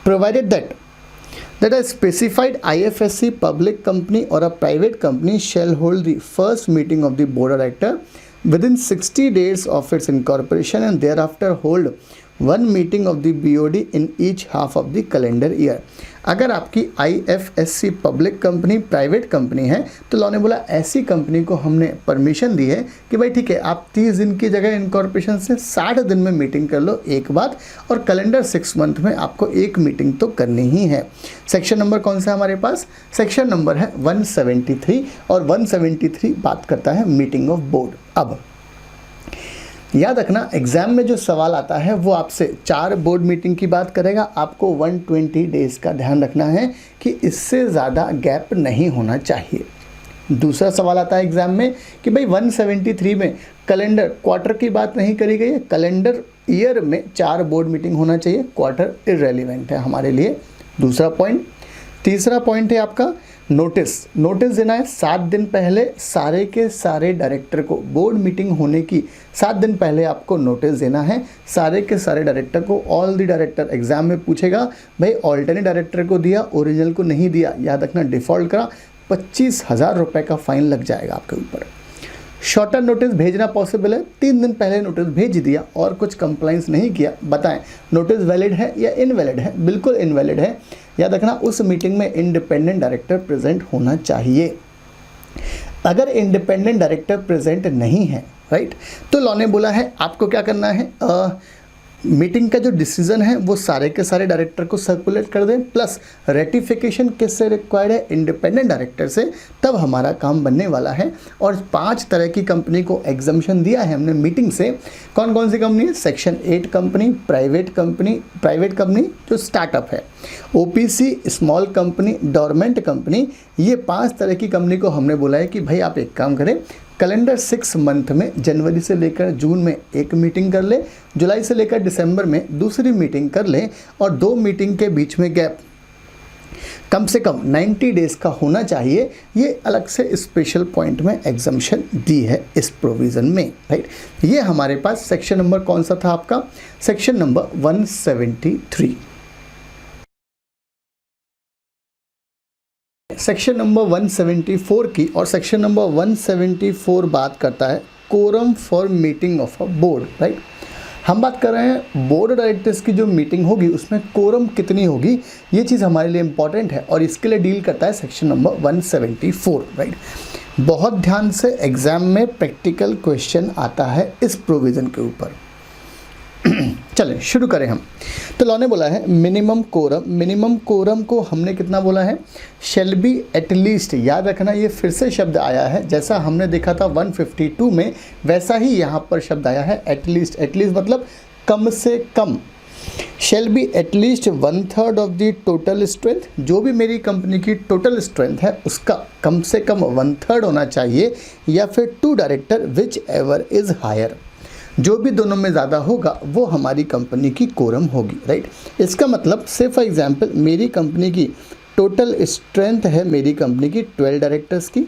Provided that a specified IFSC public company और a private company shall hold the first meeting of the board director within 60 days of its incorporation and thereafter hold one meeting of the BOD in each half of the calendar year। अगर आपकी IFSC public company, private company है, तो law ने बोला ऐसी company को हमने permission दी है कि भाई ठीक है, आप 30 दिन की जगह इनकॉर्पोरेशन से 60 दिन में मीटिंग कर लो एक बार, और कैलेंडर 6 मंथ में आपको एक मीटिंग तो करनी ही है। सेक्शन नंबर कौन सा है हमारे पास? सेक्शन नंबर है 173, और 173 बात करता है मीटिंग ऑफ बोर्ड। अब याद रखना, एग्जाम में जो सवाल आता है वो आपसे 4 बोर्ड मीटिंग की बात करेगा। आपको 120 डेज़ का ध्यान रखना है कि इससे ज़्यादा गैप नहीं होना चाहिए। दूसरा सवाल आता है एग्जाम में कि भाई 173 में कैलेंडर क्वार्टर की बात नहीं करी गई है, कैलेंडर ईयर में 4 बोर्ड मीटिंग होना चाहिए, क्वार्टर इररेलेवेंट है हमारे लिए। दूसरा पॉइंट। तीसरा पॉइंट है आपका नोटिस देना है 7 दिन पहले सारे के सारे डायरेक्टर को। बोर्ड मीटिंग होने की 7 दिन पहले आपको नोटिस देना है सारे के सारे डायरेक्टर को। ऑल द डायरेक्टर, एग्जाम में पूछेगा भाई ऑल्टरनेट डायरेक्टर को दिया, ओरिजिनल को नहीं दिया, याद रखना डिफ़ॉल्ट करा, 25,000 रुपये का फाइन लग जाएगा आपके ऊपर। शॉर्टर नोटिस भेजना पॉसिबल है, 3 दिन पहले नोटिस भेज दिया और कुछ कंप्लाइंस नहीं किया, बताएं नोटिस वैलिड है या इनवैलिड है? बिल्कुल इनवैलिड है। याद रखना उस मीटिंग में इंडिपेंडेंट डायरेक्टर प्रेजेंट होना चाहिए। अगर इंडिपेंडेंट डायरेक्टर प्रेजेंट नहीं है, राइट, तो लॉ ने बोला है आपको क्या करना है, मीटिंग का जो डिसीजन है वो सारे के सारे डायरेक्टर को सर्कुलेट कर दें, प्लस रेटिफिकेशन किससे रिक्वायर्ड है? इंडिपेंडेंट डायरेक्टर से, तब हमारा काम बनने वाला है। और 5 तरह की कंपनी को एग्जम्पशन दिया है हमने मीटिंग से। कौन कौन सी कंपनी है? सेक्शन 8 कंपनी, प्राइवेट कंपनी जो स्टार्टअप है, OPC, small company, dormant company. ये 5 तरह की कंपनी को हमने बोला है कि भाई आप एक काम करें, कैलेंडर 6 मंथ में जनवरी से लेकर जून में एक मीटिंग कर ले, जुलाई से लेकर दिसंबर में दूसरी मीटिंग कर ले, और 2 मीटिंग के बीच में गैप कम से कम 90 डेज़ का होना चाहिए। ये अलग से स्पेशल पॉइंट में एग्जम्पशन दी है इस प्रोविज़न में, राइट। ये हमारे पास सेक्शन नंबर कौन सा था आपका? Section number 173। सेक्शन नंबर 174 की, और सेक्शन नंबर 174 बात करता है quorum for meeting of a board, right. हम बात कर रहे हैं बोर्ड डायरेक्टर्स की जो मीटिंग होगी उसमें कोरम कितनी होगी, ये चीज़ हमारे लिए इंपॉर्टेंट है, और इसके लिए डील करता है सेक्शन नंबर 174, राइट। बहुत ध्यान से एग्जाम में प्रैक्टिकल क्वेश्चन आता है इस प्रोविज़न के ऊपर। चलें शुरू करें हम। तो लॉ ने बोला है मिनिमम कोरम को हमने कितना बोला है? शैल बी एटलीस्ट। याद रखना ये फिर से शब्द आया है, जैसा हमने देखा था 152 में वैसा ही यहाँ पर शब्द आया है एटलीस्ट। एटलीस्ट मतलब कम से कम। Shall be at least 1/3 of the total strength. जो भी मेरी कंपनी की टोटल स्ट्रेंथ है उसका कम से कम 1/3 होना चाहिए, या फिर 2 director whichever is higher. जो भी दोनों में ज़्यादा होगा वो हमारी कंपनी की कोरम होगी, राइट। इसका मतलब से फॉर एग्जांपल मेरी कंपनी की टोटल स्ट्रेंथ है मेरी कंपनी की 12 डायरेक्टर्स की,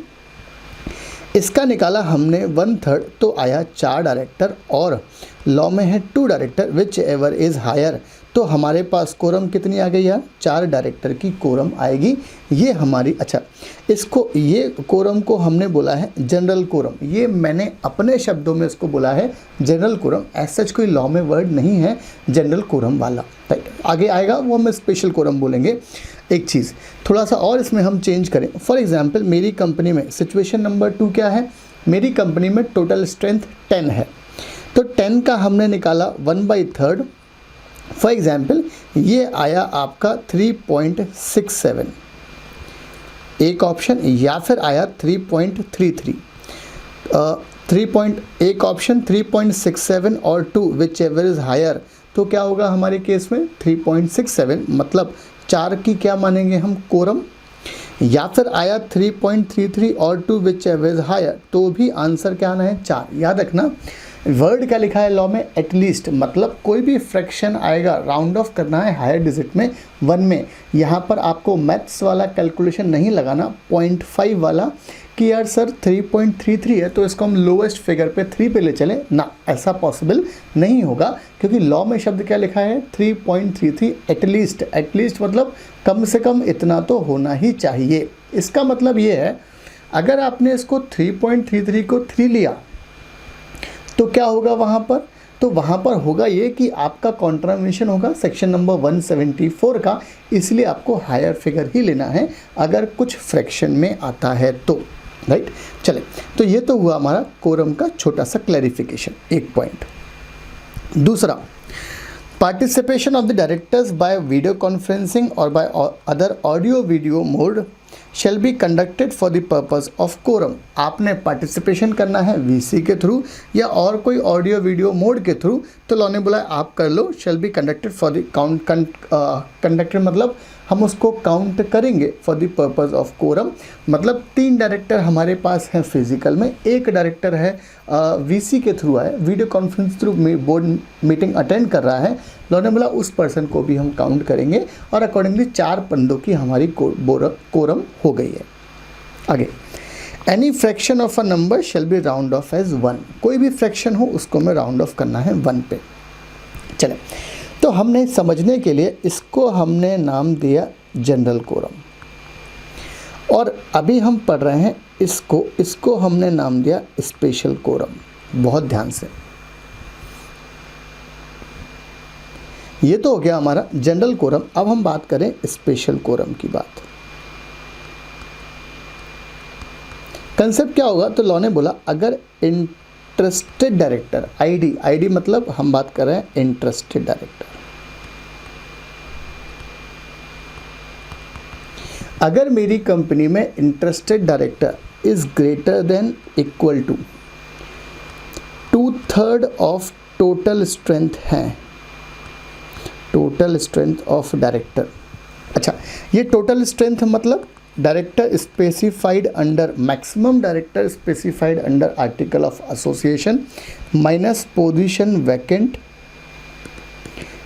इसका निकाला हमने 1/3 तो आया 4 डायरेक्टर, और लॉ में है 2 director whichever is higher, तो हमारे पास कोरम कितनी आ गई यार, 4 डायरेक्टर की कोरम आएगी। ये हमारी, अच्छा इसको, ये कोरम को हमने बोला है जनरल कोरम, ये मैंने अपने शब्दों में इसको बोला है जनरल कोरम, ऐसा सच कोई लॉ में वर्ड नहीं है जनरल कोरम वाला, राइट। आगे आएगा वो हम स्पेशल कोरम बोलेंगे। एक चीज़ थोड़ा सा और इसमें हम चेंज करें, फॉर एग्जांपल मेरी कंपनी में सिचुएशन नंबर 2 क्या है, मेरी कंपनी में टोटल स्ट्रेंथ 10 है, तो 10 का हमने निकाला 1/3, फॉर एग्जांपल ये आया आपका 3.67 एक ऑप्शन, या फिर आया 3.33 एक ऑप्शन 3.67 और 2 विच एवर इज़ हायर, तो क्या होगा हमारे केस में 3.67, मतलब 4 की क्या मानेंगे हम कोरम, या फिर आया 3.33 और 2 विच एवर इज़ हायर, तो भी आंसर क्या आना है 4। याद रखना वर्ड क्या लिखा है लॉ में, एटलीस्ट, मतलब कोई भी फ्रैक्शन आएगा राउंड ऑफ करना है हायर डिजिट में 1 में, यहाँ पर आपको मैथ्स वाला कैलकुलेशन नहीं लगाना 0.5 वाला कि यार सर 3.33 है तो इसको हम लोएस्ट फिगर पे 3 पे ले चलें ना, ऐसा पॉसिबल नहीं होगा, क्योंकि लॉ में शब्द क्या लिखा है 3.33 एटलीस्ट, एटलीस्ट मतलब कम से कम इतना तो होना ही चाहिए। इसका मतलब ये है अगर आपने इसको 3.33 को 3 लिया तो क्या होगा वहाँ पर, तो वहाँ पर होगा ये कि आपका कॉन्ट्रावेंशन होगा सेक्शन नंबर 174 का, इसलिए आपको हायर फिगर ही लेना है अगर कुछ फ्रैक्शन में आता है तो, राइट। चले, तो ये तो हुआ हमारा कोरम का छोटा सा क्लैरिफिकेशन, एक पॉइंट। दूसरा, participation of the directors by video conferencing और by other audio video mode shall be conducted for the purpose of quorum। आपने पार्टिसिपेशन करना है वीसी के थ्रू या और कोई ऑडियो वीडियो मोड के थ्रू, तो लॉ ने बोला आप कर लो, shall be conducted for the conducted मतलब हम उसको काउंट करेंगे for the purpose of quorum, मतलब 3 डायरेक्टर हमारे पास हैं फिजिकल में, 1 डायरेक्टर है वीसी के थ्रू है, video conference through board meeting attend कर रहा है, लॉ ने बोला उस पर्सन को भी हम काउंट करेंगे, और अकॉर्डिंगली 4 बंदों की हमारी कोरम हो गई है। आगे, any fraction of a number shall be round off as 1, कोई भी फ्रैक्शन हो उसको हमें राउंड ऑफ करना है 1 पे। चले, तो हमने समझने के लिए इसको हमने नाम दिया जनरल कोरम, और अभी हम पढ़ रहे हैं इसको हमने नाम दिया स्पेशल कोरम। बहुत ध्यान से, ये तो हो गया हमारा जनरल कोरम। अब हम बात करें स्पेशल कोरम की बात। कंसेप्ट क्या होगा, तो लॉ ने बोला अगर इंटरेस्टेड डायरेक्टर, आईडी मतलब हम बात कर रहे हैं इंटरेस्टेड डायरेक्टर, अगर मेरी कंपनी में interested director is greater than equal to 2/3 of total strength है, टोटल स्ट्रेंथ ऑफ डायरेक्टर। अच्छा, ये टोटल स्ट्रेंथ मतलब director specified under, maximum director specified under article of association minus position vacant,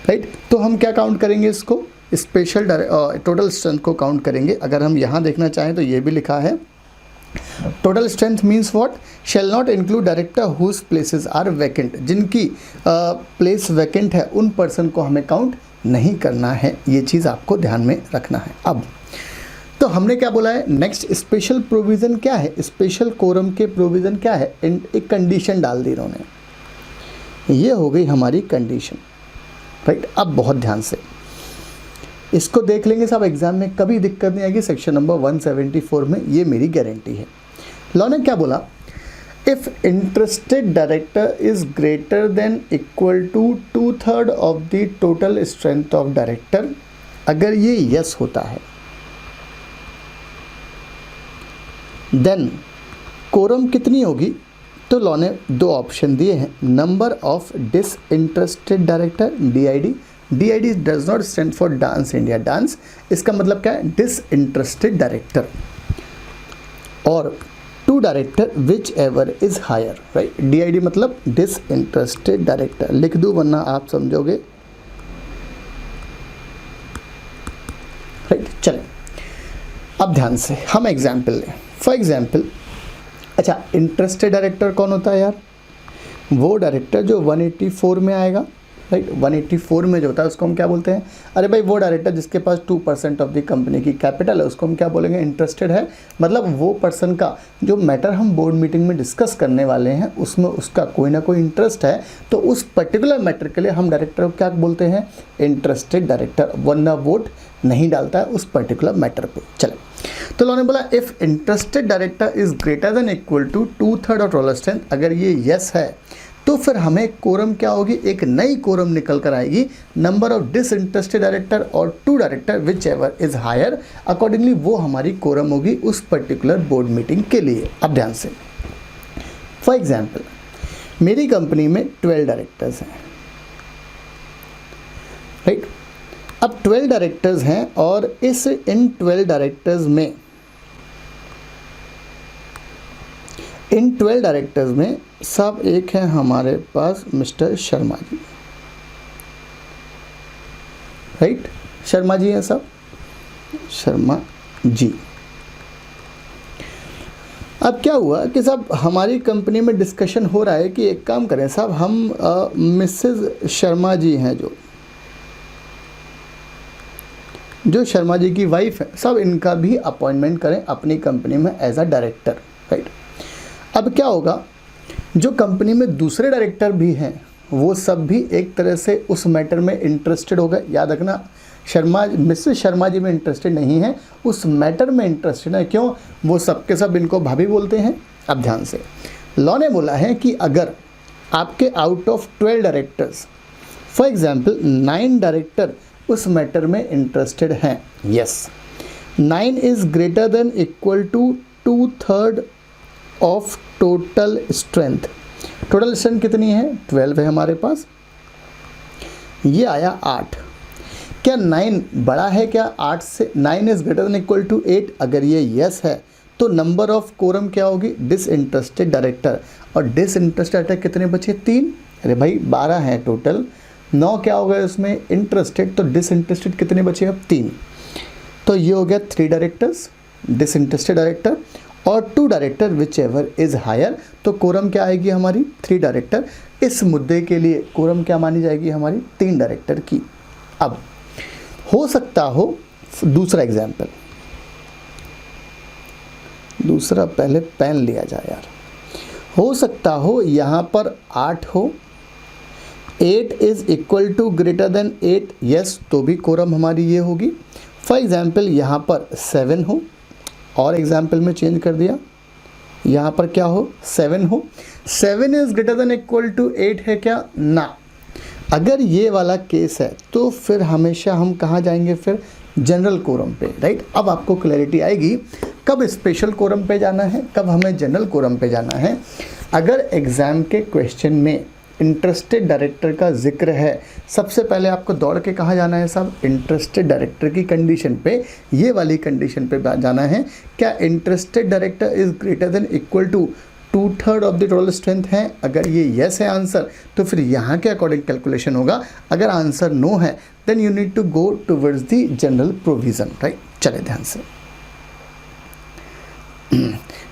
right. तो हम क्या count करेंगे इसको, special total strength को काउंट करेंगे। अगर हम यहाँ देखना चाहें तो ये भी लिखा है total strength means what, shall not include director whose places are vacant, जिनकी प्लेस वैकेंट है उन पर्सन को हमें काउंट नहीं करना है, ये चीज़ आपको ध्यान में रखना है। अब तो हमने क्या बोला है, नेक्स्ट स्पेशल प्रोविज़न क्या है, स्पेशल कोरम के प्रोविज़न क्या है, एक कंडीशन डाल दी इन्होंने, ये हो गई हमारी कंडीशन, राइट। अब बहुत ध्यान से इसको देख लेंगे साहब, एग्जाम में कभी दिक्कत नहीं आएगी, सेक्शन नंबर 174 में, ये मेरी गारंटी है। लॉ ने क्या बोला, if interested director is greater than equal to 2/3 of the total strength of director, अगर ये यस होता है देन कोरम कितनी होगी, तो लॉ ने 2 ऑप्शन दिए हैं, number of disinterested director DID does not stand for dance India dance, इसका मतलब क्या है डिसइंटरेस्टेड डायरेक्टर, और 2 director whichever is higher, right. DID मतलब डिसइंटरेस्टेड डायरेक्टर, लिख दूँ वरना आप समझोगे, राइट। चलें अब ध्यान से हम एग्जाम्पल लें। फॉर एग्जाम्पल, अच्छा इंटरेस्टेड डायरेक्टर कौन होता है यार? वो डायरेक्टर जो 184 में आएगा, राइट। 184 में जो होता है उसको हम क्या बोलते हैं? अरे भाई वो डायरेक्टर जिसके पास 2% ऑफ द कंपनी की कैपिटल है उसको हम क्या बोलेंगे? इंटरेस्टेड है। मतलब वो पर्सन का जो मैटर हम बोर्ड मीटिंग में डिस्कस करने वाले हैं उसमें उसका कोई ना कोई इंटरेस्ट है, तो उस पर्टिकुलर मैटर के लिए हम डायरेक्टर को क्या बोलते हैं? इंटरेस्टेड डायरेक्टर, वरना वोट नहीं डालता है उस पर्टिकुलर मैटर पे। चले, तो उन्होंने बोला if interested director is greater than equal to 2/3 of total strength, अगर ये यस है तो फिर हमें कोरम क्या होगी? एक नई कोरम निकल कर आएगी, नंबर ऑफ डिसइंटरेस्टेड डायरेक्टर और 2 director whichever is higher, accordingly वो हमारी कोरम होगी उस पर्टिकुलर बोर्ड मीटिंग के लिए। अब ध्यान से, फॉर एग्जाम्पल मेरी कंपनी में 12 डायरेक्टर्स हैं, राइट। अब 12 डायरेक्टर्स हैं और इन 12 डायरेक्टर्स में सब एक हैं हमारे पास मिस्टर शर्मा जी, राइट। शर्मा जी हैं सब, शर्मा जी। अब क्या हुआ कि साहब हमारी कंपनी में डिस्कशन हो रहा है कि एक काम करें साहब, हम मिसेज शर्मा जी हैं जो शर्मा जी की वाइफ है, सब इनका भी अपॉइंटमेंट करें अपनी कंपनी में एज अ डायरेक्टर, राइट। अब क्या होगा, जो कंपनी में दूसरे डायरेक्टर भी हैं वो सब भी एक तरह से उस मैटर में इंटरेस्टेड हो गए। याद रखना, मिसेस शर्मा जी में इंटरेस्टेड नहीं है, उस मैटर में इंटरेस्टेड है। क्यों? वो सब के सब इनको भाभी बोलते हैं। अब ध्यान से, लॉ ने बोला है कि अगर आपके out of 12 directors, for example 9 director उस मैटर में इंटरेस्टेड हैं, yes, 9 is greater than equal to 2/3 of total strength. Total strength कितनी है? 12 है हमारे पास, ये आया 8। क्या 9 बड़ा है क्या 8 से? 9 is greater than equal to 8, अगर ये यस है तो नंबर ऑफ कोरम क्या होगी? Disinterested director. और डिसइंटरेस्टेड डायरेक्टर कितने बचे? 3। अरे भाई 12 हैं टोटल, 9 क्या हो गए उसमें? इंटरेस्टेड, तो डिसइंटरेस्टेड कितने बचे अब? 3। तो ये हो गया 3 डायरेक्टर्स, डिसइंटरेस्टेड डायरेक्टर और 2 director whichever is higher. तो कोरम क्या आएगी हमारी? 3 डायरेक्टर। इस मुद्दे के लिए कोरम क्या मानी जाएगी हमारी? 3 डायरेक्टर की। अब हो सकता हो दूसरा एग्जाम्पल, दूसरा पहले पेन लिया जाए यार। हो सकता हो यहाँ पर 8 हो, 8 is equal to greater than 8, yes, तो भी कोरम हमारी ये होगी। फॉर एग्जाम्पल यहाँ पर 7 हो, और एग्जाम्पल में चेंज कर दिया, यहाँ पर क्या हो? 7 हो। 7 is greater than equal to 8 है क्या? ना। अगर ये वाला केस है तो फिर हमेशा हम कहाँ जाएंगे? फिर जनरल कोरम पे, राइट। अब आपको क्लैरिटी आएगी कब स्पेशल कोरम पे जाना है, कब हमें जनरल कोरम पे जाना है। अगर एग्ज़ाम के क्वेश्चन में इंटरेस्टेड डायरेक्टर का जिक्र है, सबसे पहले आपको दौड़ के कहाँ जाना है साहब? इंटरेस्टेड डायरेक्टर की कंडीशन पे, ये वाली कंडीशन पे जाना है। क्या interested director is greater than equal to 2/3 of the total strength है? अगर ये यस है आंसर तो फिर यहाँ के अकॉर्डिंग कैलकुलेशन होगा। अगर आंसर नो है then you need to go towards the general provision, right. चले ध्यान से,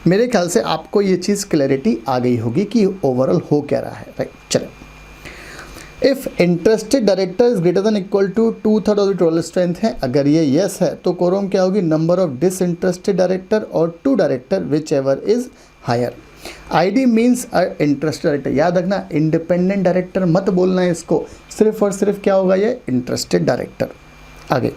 मेरे ख्याल से आपको ये चीज़ क्लैरिटी आ गई होगी कि ओवरऑल हो क्या रहा है, राइट। चले, if interested director is greater than equal to 2/3 of the total strength है, अगर ये यस है तो कोरम क्या होगी? नंबर ऑफ डिसइंटरेस्टेड डायरेक्टर और 2 director whichever is higher. ID means interested director. याद रखना, इंडिपेंडेंट डायरेक्टर मत बोलना है इसको, सिर्फ और सिर्फ क्या होगा? ये इंटरेस्टेड डायरेक्टर। आगे,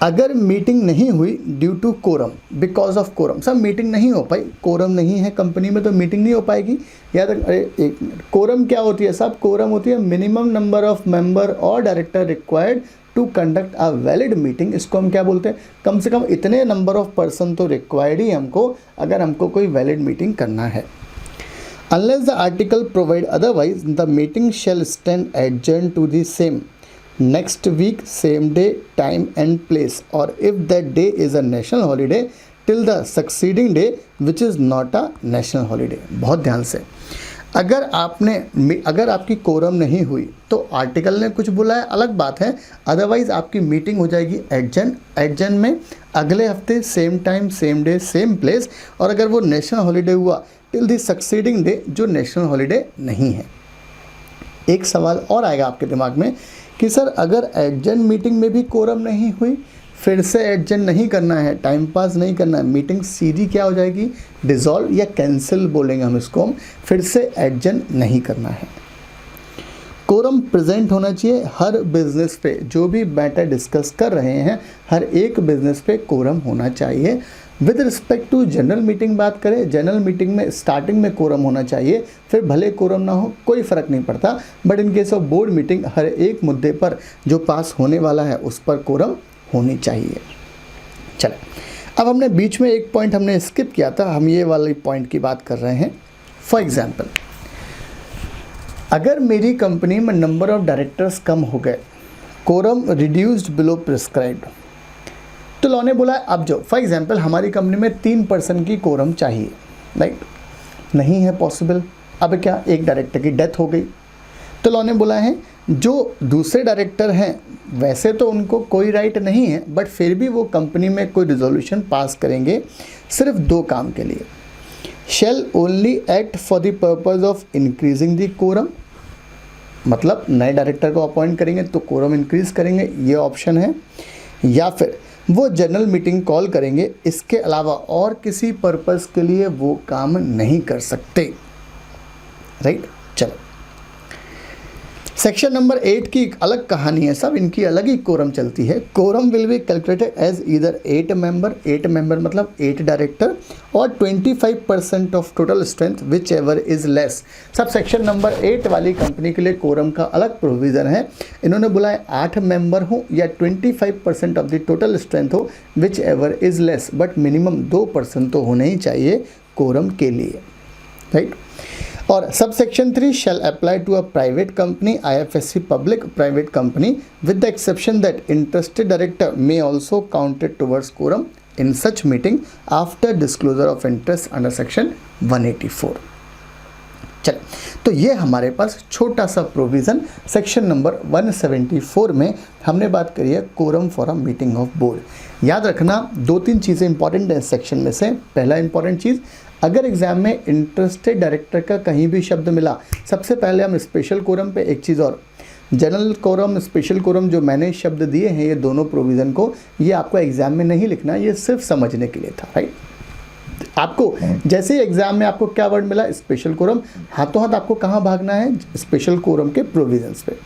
अगर मीटिंग नहीं हुई due to quorum, because of quorum, सब मीटिंग नहीं हो पाई, कोरम नहीं है कंपनी में तो मीटिंग नहीं हो पाएगी। याद रख, अरे एक मिनट, कोरम क्या होती है साहब? कोरम होती है मिनिमम नंबर ऑफ मेंबर और director required to conduct a valid meeting. इसको हम क्या बोलते हैं? कम से कम इतने नंबर ऑफ पर्सन तो रिक्वायर्ड ही हमको, अगर हमको कोई वैलिड मीटिंग करना है। Unless the article provide otherwise the meeting shall stand adjourn to the same next week, same day, time and place, or if that day is a national holiday, till the succeeding day which is not a national holiday. बहुत ध्यान से, अगर आपकी quorum नहीं हुई तो article ने कुछ बोला है अलग बात है, अदरवाइज आपकी मीटिंग हो जाएगी एडजन में अगले हफ्ते same time same day same place, और अगर वो नेशनल हॉलीडे हुआ टिल द सक्सीडिंग डे जो नेशनल हॉलीडे नहीं है। एक सवाल और आएगा आपके दिमाग में कि सर अगर एडजन मीटिंग में भी कोरम नहीं हुई, फिर से एडजन नहीं करना है, टाइम पास नहीं करना है, मीटिंग सीधी क्या हो जाएगी, डिसॉल्व या कैंसिल बोलेंगे हम इसको, फिर से एडजन नहीं करना है। कोरम प्रेजेंट होना चाहिए हर बिजनेस पे, जो भी मैटर डिस्कस कर रहे हैं हर एक बिजनेस पे कोरम होना चाहिए। With respect to general meeting बात करें, जनरल मीटिंग में स्टार्टिंग में कोरम होना चाहिए, फिर भले कोरम ना हो कोई फ़र्क नहीं पड़ता, but in case of board meeting हर एक मुद्दे पर जो पास होने वाला है उस पर कोरम होनी चाहिए। चले, अब हमने बीच में एक पॉइंट हमने स्किप किया था, हम ये वाले पॉइंट की बात कर रहे हैं। फॉर एग्जांपल, अगर मेरी कंपनी में नंबर ऑफ डायरेक्टर्स कम हो गए, कोरम रिड्यूस्ड बिलो प्रिस्क्राइब्ड, तो लॉ ने बोला अब जो फॉर एग्जांपल हमारी कंपनी में 3% की कोरम चाहिए, राइट, नहीं है पॉसिबल। अब क्या, एक डायरेक्टर की डेथ हो गई, तो लॉ ने बोला है जो दूसरे डायरेक्टर हैं वैसे तो उनको कोई राइट नहीं है, बट फिर भी वो कंपनी में कोई रिजोल्यूशन पास करेंगे सिर्फ 2 काम के लिए। Shall only act for the purpose of increasing the quorum, मतलब नए डायरेक्टर को अपॉइंट करेंगे तो कोरम इंक्रीज करेंगे, ये ऑप्शन है, या फिर वो जनरल मीटिंग कॉल करेंगे, इसके अलावा और किसी पर्पस के लिए वो काम नहीं कर सकते, राइट। चलो, सेक्शन नंबर 8 की एक अलग कहानी है, सब इनकी अलग ही कोरम चलती है। Quorum will be calculated as either 8 member मतलब 8 डायरेक्टर और 25% of total strength whichever is less. Sub section number 8 वाली कंपनी के लिए कोरम का अलग प्रोविज़न है। इन्होंने बोला है 8 मेंबर हो या 25% ऑफ द टोटल स्ट्रेंथ हो which ever is less, but minimum 2% तो होने ही चाहिए कोरम के लिए, राइट। और sub section 3 shall apply to a private company, IFSC public private company, with the exception that interested director may also counted towards quorum in such meeting after disclosure of interest under section 184। चल, तो ये हमारे पास छोटा सा provision section number 174 में हमने बात करी है quorum for a meeting of board. याद रखना 2-3 चीज़ें इंपॉर्टेंट है सेक्शन में से। पहला इंपॉर्टेंट चीज़, अगर एग्जाम में इंटरेस्टेड डायरेक्टर का कहीं भी शब्द मिला, सबसे पहले हम स्पेशल कोरम पे, एक चीज़ और, जनरल कोरम स्पेशल कोरम जो मैंने शब्द दिए हैं ये दोनों प्रोविज़न को, ये आपको एग्जाम में नहीं लिखना, ये सिर्फ समझने के लिए था, राइट। आपको जैसे ही एग्जाम में आपको क्या वर्ड मिला, स्पेशल कोरम, हाथों हाथ आपको कहाँ भागना है, स्पेशल कोरम के प्रोविजंस पे।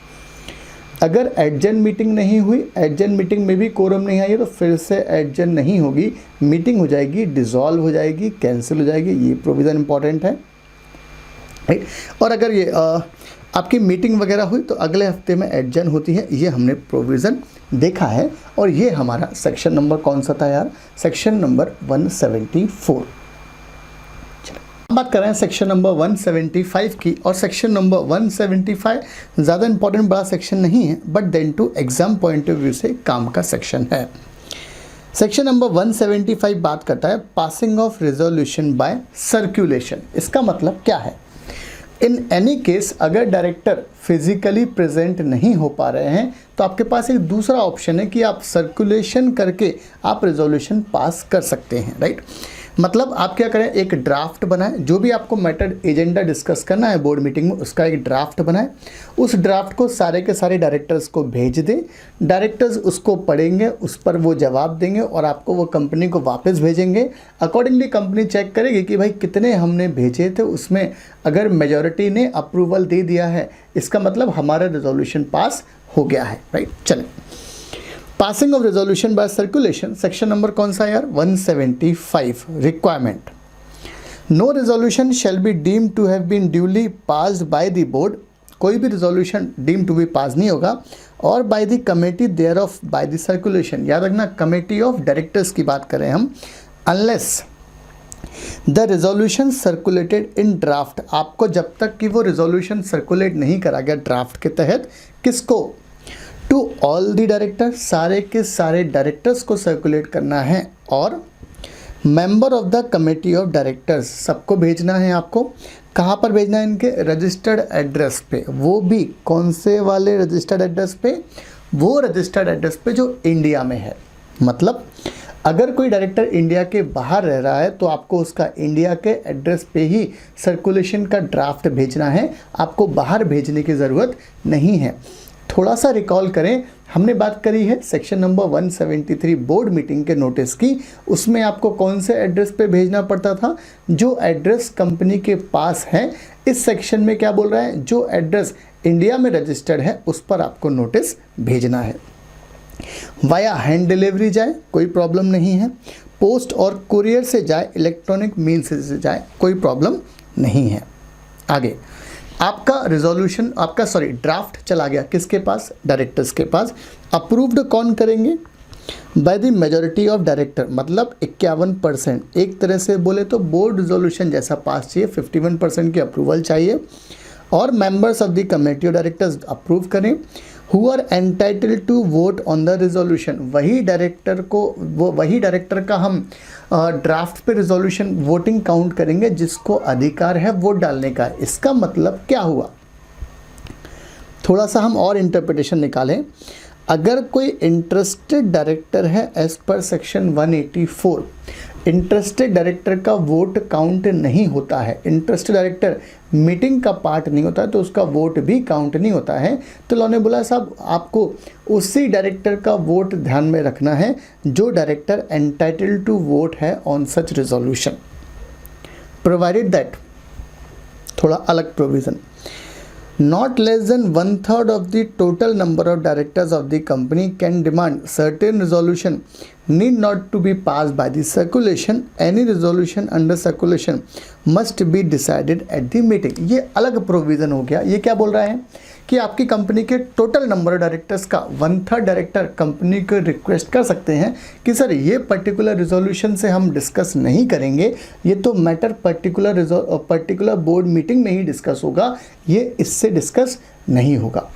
अगर एडजन मीटिंग नहीं हुई, एडजन मीटिंग में भी कोरम नहीं आई है, तो फिर से एडजन नहीं होगी, मीटिंग हो जाएगी, डिसॉल्व हो जाएगी, कैंसिल हो जाएगी, ये प्रोविज़न इंपॉर्टेंट है, राइट। और अगर ये आपकी मीटिंग वगैरह हुई तो अगले हफ्ते में एडजन होती है, ये हमने प्रोविज़न देखा है। और ये हमारा सेक्शन नंबर कौन सा था यार, सेक्शन नंबर 174। बात कर रहे हैं सेक्शन नंबर 175 की, और सेक्शन नंबर 175 ज़्यादा इंपॉर्टेंट बड़ा सेक्शन नहीं है, but then to exam point of view से काम का सेक्शन है। सेक्शन नंबर 175 बात करता है passing of resolution by circulation. इसका मतलब क्या है, इन एनी केस अगर डायरेक्टर फिजिकली प्रेजेंट नहीं हो पा रहे हैं तो आपके पास एक दूसरा ऑप्शन है कि आप सर्कुलेशन करके आप रेजोल्यूशन पास कर सकते हैं, राइट। मतलब आप क्या करें, एक ड्राफ्ट बनाएं, जो भी आपको मैटर एजेंडा डिस्कस करना है बोर्ड मीटिंग में उसका एक ड्राफ्ट बनाएं, उस ड्राफ्ट को सारे के सारे डायरेक्टर्स को भेज दें, डायरेक्टर्स उसको पढ़ेंगे, उस पर वो जवाब देंगे और आपको वो कंपनी को वापस भेजेंगे। अकॉर्डिंगली कंपनी चेक करेगी कि भाई कितने हमने भेजे थे, उसमें अगर मेजॉरिटी ने अप्रूवल दे दिया है इसका मतलब हमारा रेजोल्यूशन पास हो गया है, राइट। चलें, passing of resolution by circulation, section number कौन सा यार, 175। Requirement, no resolution shall be deemed to have been duly passed by the board, कोई भी resolution deem to be pass नहीं होगा, और by the committee thereof by the circulation, याद रखना कमेटी ऑफ डायरेक्टर्स की बात करें हम, unless the resolution circulated in draft, आपको जब तक कि वो रेजोल्यूशन सर्कुलेट नहीं करा गया ड्राफ्ट के तहत, किसको, टू ऑल द डायरेक्टर, सारे के सारे डायरेक्टर्स को सर्कुलेट करना है, और member of the committee of directors सबको भेजना है आपको। कहाँ पर भेजना है? इनके रजिस्टर्ड एड्रेस पे। वो भी कौन से वाले रजिस्टर्ड एड्रेस पे? वो रजिस्टर्ड एड्रेस पे जो इंडिया में है। मतलब अगर कोई डायरेक्टर इंडिया के बाहर रह रहा है तो आपको उसका इंडिया के एड्रेस पे ही सर्कुलेशन का ड्राफ्ट भेजना है, आपको बाहर भेजने की ज़रूरत नहीं है। थोड़ा सा रिकॉल करें, हमने बात करी है सेक्शन नंबर 173 बोर्ड मीटिंग के नोटिस की। उसमें आपको कौन से एड्रेस पे भेजना पड़ता था? जो एड्रेस कंपनी के पास है। इस सेक्शन में क्या बोल रहा है? जो एड्रेस इंडिया में रजिस्टर्ड है उस पर आपको नोटिस भेजना है। वाया हैंड डिलीवरी जाए, कोई प्रॉब्लम नहीं है। पोस्ट और कुरियर से जाए, इलेक्ट्रॉनिक मीन्स से जाए, कोई प्रॉब्लम नहीं है। आगे आपका रिजोल्यूशन, ड्राफ्ट चला गया किसके पास? डायरेक्टर्स के पास। अप्रूव्ड कौन करेंगे? By the majority of director, मतलब 51%। एक तरह से बोले तो बोर्ड रिजोल्यूशन जैसा पास चाहिए, 51% की अप्रूवल चाहिए। और members of the committee of directors approve करें। Who are entitled to vote on the resolution, वही डायरेक्टर का हम ड्राफ्ट पे रिजोल्यूशन वोटिंग काउंट करेंगे जिसको अधिकार है वोट डालने का। इसका मतलब क्या हुआ? थोड़ा सा हम और इंटरप्रिटेशन निकालें। अगर कोई इंटरेस्टेड डायरेक्टर है as per section 184, interested director का वोट काउंट नहीं होता है, इंटरेस्टेड डायरेक्टर मीटिंग का पार्ट नहीं होता है तो उसका वोट भी काउंट नहीं होता है। तो लॉ ने बोला साहब आपको उसी डायरेक्टर का वोट ध्यान में रखना है जो डायरेक्टर एंटाइटल्ड टू वोट है on such resolution, provided that, थोड़ा अलग provision, not less than 1/3 of the total number of directors of the company can demand certain resolution need not to be passed by the circulation. Any resolution under circulation must be decided at the meeting. ये अलग provision हो गया। ये क्या बोल रहा है कि आपकी कंपनी के टोटल नंबर ऑफ डायरेक्टर्स का 1/3 डायरेक्टर कंपनी को रिक्वेस्ट कर सकते हैं कि सर ये पर्टिकुलर रिजोल्यूशन से हम डिस्कस नहीं करेंगे, ये तो मैटर पर्टिकुलर बोर्ड मीटिंग में ही डिस्कस होगा, ये इससे डिस्कस नहीं होगा।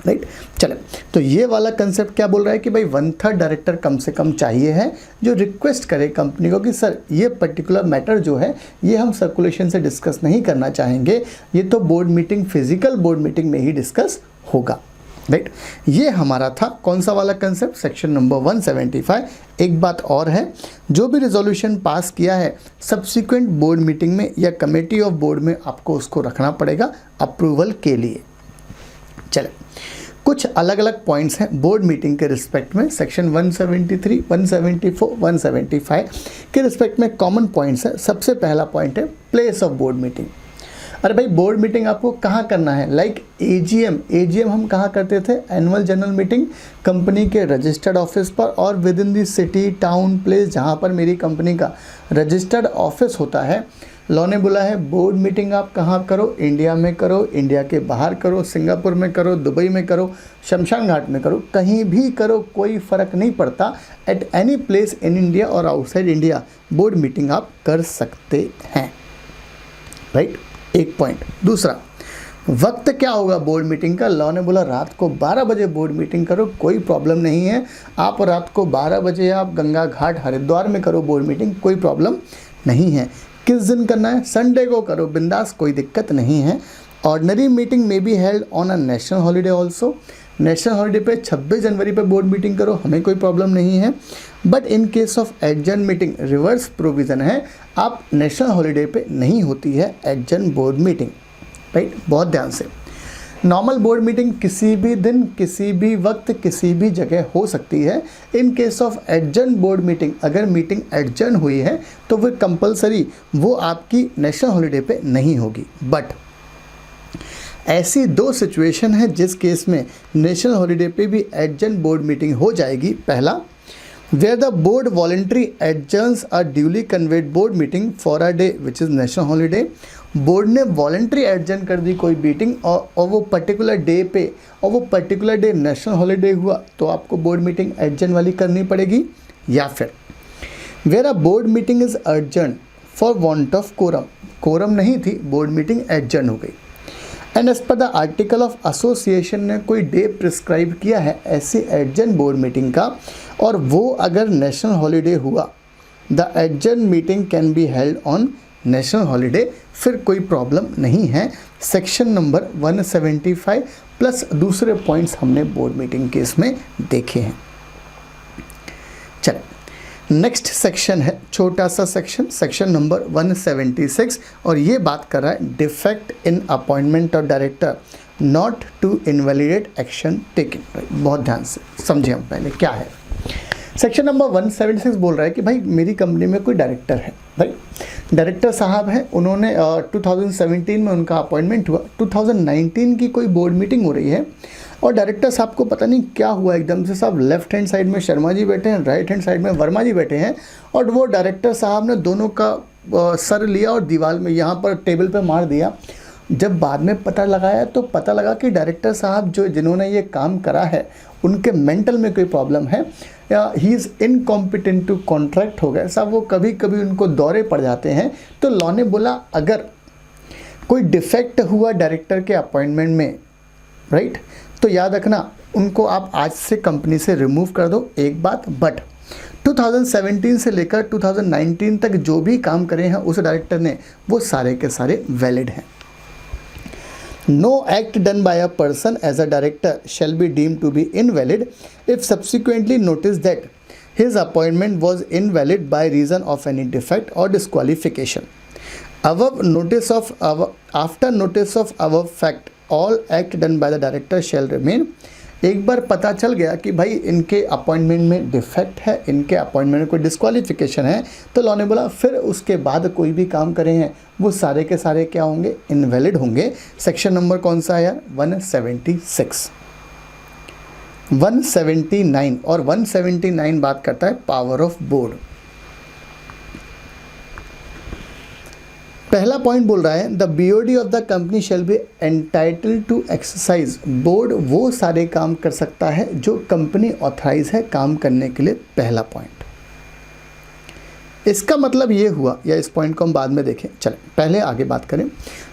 राइट, चले तो ये वाला कंसेप्ट क्या बोल रहा है कि भाई 1/3 डायरेक्टर कम से कम चाहिए है जो रिक्वेस्ट करे कंपनी को कि सर ये पर्टिकुलर मैटर जो है ये हम सर्कुलेशन से डिस्कस नहीं करना चाहेंगे, ये तो board meeting, physical board meeting में ही डिस्कस होगा। राइट, ये हमारा था कौन सा वाला कंसेप्ट? Section number 175। एक बात और है, जो भी रिजोल्यूशन पास किया है सब्सिक्वेंट बोर्ड मीटिंग में या कमेटी ऑफ बोर्ड में आपको उसको रखना पड़ेगा अप्रूवल के लिए। चले कुछ अलग अलग पॉइंट्स हैं बोर्ड मीटिंग के रिस्पेक्ट में। सेक्शन 173, 174, 175 के रिस्पेक्ट में कॉमन पॉइंट्स हैं। सबसे पहला पॉइंट है प्लेस ऑफ बोर्ड मीटिंग। अरे भाई बोर्ड मीटिंग आपको कहाँ करना है? लाइक एजीएम हम कहाँ करते थे? एनुअल जनरल मीटिंग कंपनी के रजिस्टर्ड ऑफिस पर और with in the city, town, place जहाँ पर मेरी कंपनी का रजिस्टर्ड ऑफिस होता है। लॉ ने बोला है बोर्ड मीटिंग आप कहाँ करो? इंडिया में करो, इंडिया के बाहर करो, सिंगापुर में करो, दुबई में करो, शमशान घाट में करो, कहीं भी करो, कोई फ़र्क नहीं पड़ता। At any place in India और आउटसाइड इंडिया बोर्ड मीटिंग आप कर सकते हैं। राइट, एक पॉइंट। दूसरा, वक्त क्या होगा बोर्ड मीटिंग का? लॉ ने बोला रात को 12 बजे बोर्ड मीटिंग करो, कोई प्रॉब्लम नहीं है। आप रात को 12 बजे आप गंगा घाट हरिद्वार में करो बोर्ड मीटिंग, कोई प्रॉब्लम नहीं है। किस दिन करना है? संडे को करो, बिंदास, कोई दिक्कत नहीं है। ऑर्डिनरी मीटिंग में be held on a national holiday also, national holiday पे 26 जनवरी पे बोर्ड मीटिंग करो, हमें कोई प्रॉब्लम नहीं है। But in case of adjourn meeting reverse provision है, आप नेशनल हॉलीडे पे नहीं होती है एडजर्न बोर्ड मीटिंग। राइट, बहुत ध्यान से। नॉर्मल बोर्ड मीटिंग किसी भी दिन, किसी भी वक्त, किसी भी जगह हो सकती है। In case of adjourn board meeting, अगर मीटिंग एडजर्न हुई है तो वो कंपलसरी वो आपकी नेशनल हॉलीडे पे नहीं होगी। बट ऐसी दो सिचुएशन है जिस केस में नेशनल हॉलीडे पे भी एडजर्न बोर्ड मीटिंग हो जाएगी। पहला, where the board voluntarily adjourns a duly convened board meeting for a day which is national holiday। Board ने वॉलेंट्री एडजर्न कर दी कोई मीटिंग और वो पर्टिकुलर डे पे और वो पर्टिकुलर डे नेशनल हॉलीडे हुआ तो आपको बोर्ड मीटिंग एडजर्न वाली करनी पड़ेगी। या फिर where a board meeting is adjourn for want of quorum, quorum नहीं थी, बोर्ड मीटिंग एडजर्न हो गई। And as per the article of association ने कोई डे प्रिस्क्राइब किया है ऐसी एडजर्न बोर्ड मीटिंग का, और वो अगर नेशनल हॉलीडे हुआ the adjourn meeting can be held on national holiday, फिर कोई प्रॉब्लम नहीं है। सेक्शन नंबर 175 प्लस दूसरे पॉइंट्स हमने बोर्ड मीटिंग केस में देखे हैं। चलिए नेक्स्ट सेक्शन है छोटा सा सेक्शन, सेक्शन नंबर 176, और ये बात कर रहा है defect in appointment of director not to invalidate action taken. बहुत ध्यान से समझिए हम पहले क्या है। सेक्शन नंबर 176 बोल रहा है कि भाई मेरी कंपनी में कोई डायरेक्टर है, भाई डायरेक्टर साहब हैं, उन्होंने 2017 में उनका अपॉइंटमेंट हुआ, 2019 की कोई बोर्ड मीटिंग हो रही है और डायरेक्टर साहब को पता नहीं क्या हुआ, एकदम से साहब लेफ्ट हैंड साइड में शर्मा जी बैठे हैं, राइट हैंड साइड में वर्मा जी बैठे हैं, और वो डायरेक्टर साहब ने दोनों का सर लिया और दीवार में यहाँ पर टेबल पे मार दिया। जब बाद में पता लगाया तो पता लगा कि डायरेक्टर साहब जिन्होंने ये काम करा है उनके मेंटल में कोई प्रॉब्लम है, या he is incompetent to contract हो गए साहब, वो कभी कभी उनको दौरे पड़ जाते हैं। तो लॉ ने बोला अगर कोई डिफेक्ट हुआ डायरेक्टर के अपॉइंटमेंट में, राइट, तो याद रखना उनको आप आज से कंपनी से रिमूव कर दो, एक बात, बट 2017 से लेकर 2019 तक जो भी काम करे हैं उस डायरेक्टर ने, वो सारे के सारे वैलिड हैं। No act done by a person as a director shall be deemed to be invalid if subsequently noticed that his appointment was invalid by reason of any defect or disqualification. After notice of above fact, all act done by the director shall remain. एक बार पता चल गया कि भाई इनके appointment में defect है, इनके अपॉइंटमेंट में कोई डिस्क्वालिफिकेशन है, तो लॉ ने बोला फिर उसके बाद कोई भी काम करे हैं वो सारे के सारे क्या होंगे, इनवैलिड होंगे। सेक्शन नंबर कौन सा है यार, 176। 179 और 179 बात करता है पावर ऑफ बोर्ड। पहला पॉइंट बोल रहा है the BOD of the company shall be entitled to exercise. Board वो सारे काम कर सकता है जो कंपनी ऑथराइज है काम करने के लिए, पहला पॉइंट। इसका मतलब ये हुआ, या इस पॉइंट को हम बाद में देखें, चलें पहले आगे बात करें।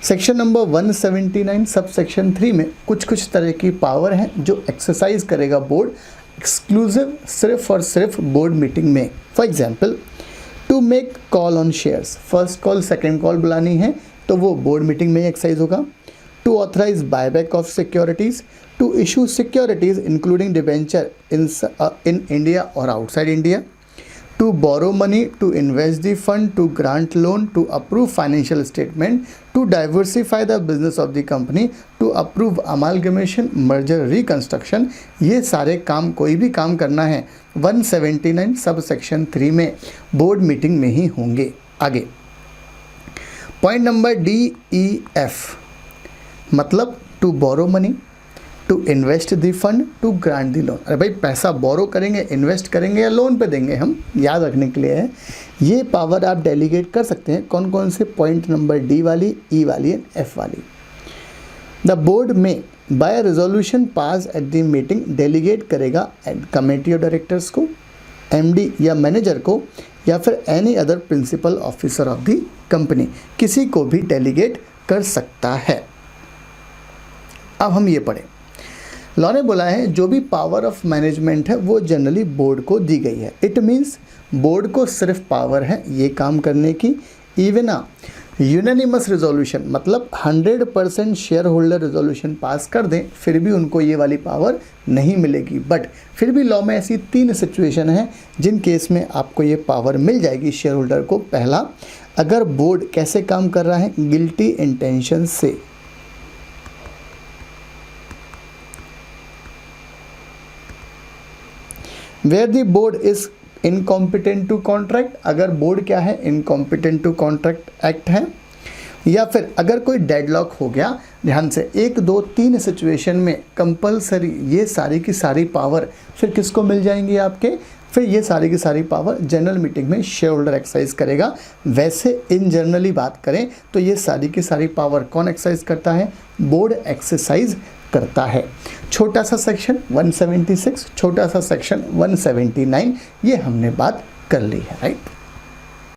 सेक्शन नंबर 179 सब सेक्शन 3 में कुछ तरह की पावर हैं जो एक्सरसाइज करेगा बोर्ड, एक्सक्लूसिव सिर्फ और सिर्फ बोर्ड मीटिंग में। For example to make call on shares, first call second call बुलानी है तो वो बोर्ड मीटिंग में ही एक्सरसाइज होगा। To authorise buyback of securities, to issue securities including debenture in India और outside India. To borrow money, to invest the fund, to grant loan, to approve financial statement, to diversify the business of the company, to approve amalgamation, merger, reconstruction। ये सारे काम, कोई भी काम करना है 179 सब सेक्शन 3 में बोर्ड मीटिंग में ही होंगे। आगे पॉइंट नंबर DEF मतलब to borrow money, to invest the fund, to grant the loan. अरे भाई पैसा बोरो करेंगे, इन्वेस्ट करेंगे या लोन पे देंगे, हम याद रखने के लिए है। ये पावर आप डेलीगेट कर सकते हैं कौन कौन से, पॉइंट नंबर D वाली, E वाली एंड F वाली। द बोर्ड में by resolution pass at the meeting delegate करेगा कमेटी ऑफ डायरेक्टर्स को, MD या मैनेजर को, या फिर any other principal officer of the company, किसी को भी डेलीगेट कर सकता है। अब हम ये पढ़ें, लॉ ने बोला है जो भी पावर ऑफ मैनेजमेंट है वो जनरली बोर्ड को दी गई है। इट मीन्स बोर्ड को सिर्फ पावर है ये काम करने की। इवन यूनानिमस रिजोल्यूशन मतलब 100% शेयर होल्डर रिजोल्यूशन पास कर दें फिर भी उनको ये वाली पावर नहीं मिलेगी। बट फिर भी लॉ में ऐसी 3 सिचुएशन हैं जिन केस में आपको ये पावर मिल जाएगी शेयर होल्डर को। पहला, अगर बोर्ड कैसे काम कर रहा है, गिल्टी इंटेंशन से। Where the board is incompetent to contract, अगर बोर्ड क्या है, incompetent to contract एक्ट है। या फिर अगर कोई डेडलॉक हो गया, ध्यान से 1, 2, 3 सिचुएशन में कंपलसरी ये सारी की सारी पावर फिर किसको मिल जाएंगी आपके, फिर ये सारी की सारी पावर जनरल मीटिंग में शेयर होल्डर एक्सरसाइज करेगा। वैसे इन जनरली बात करें तो ये सारी की सारी पावर कौन एक्सरसाइज करता है, बोर्ड एक्सरसाइज करता है। छोटा सा सेक्शन 176, छोटा सा सेक्शन 179, ये हमने बात कर ली है, राइट।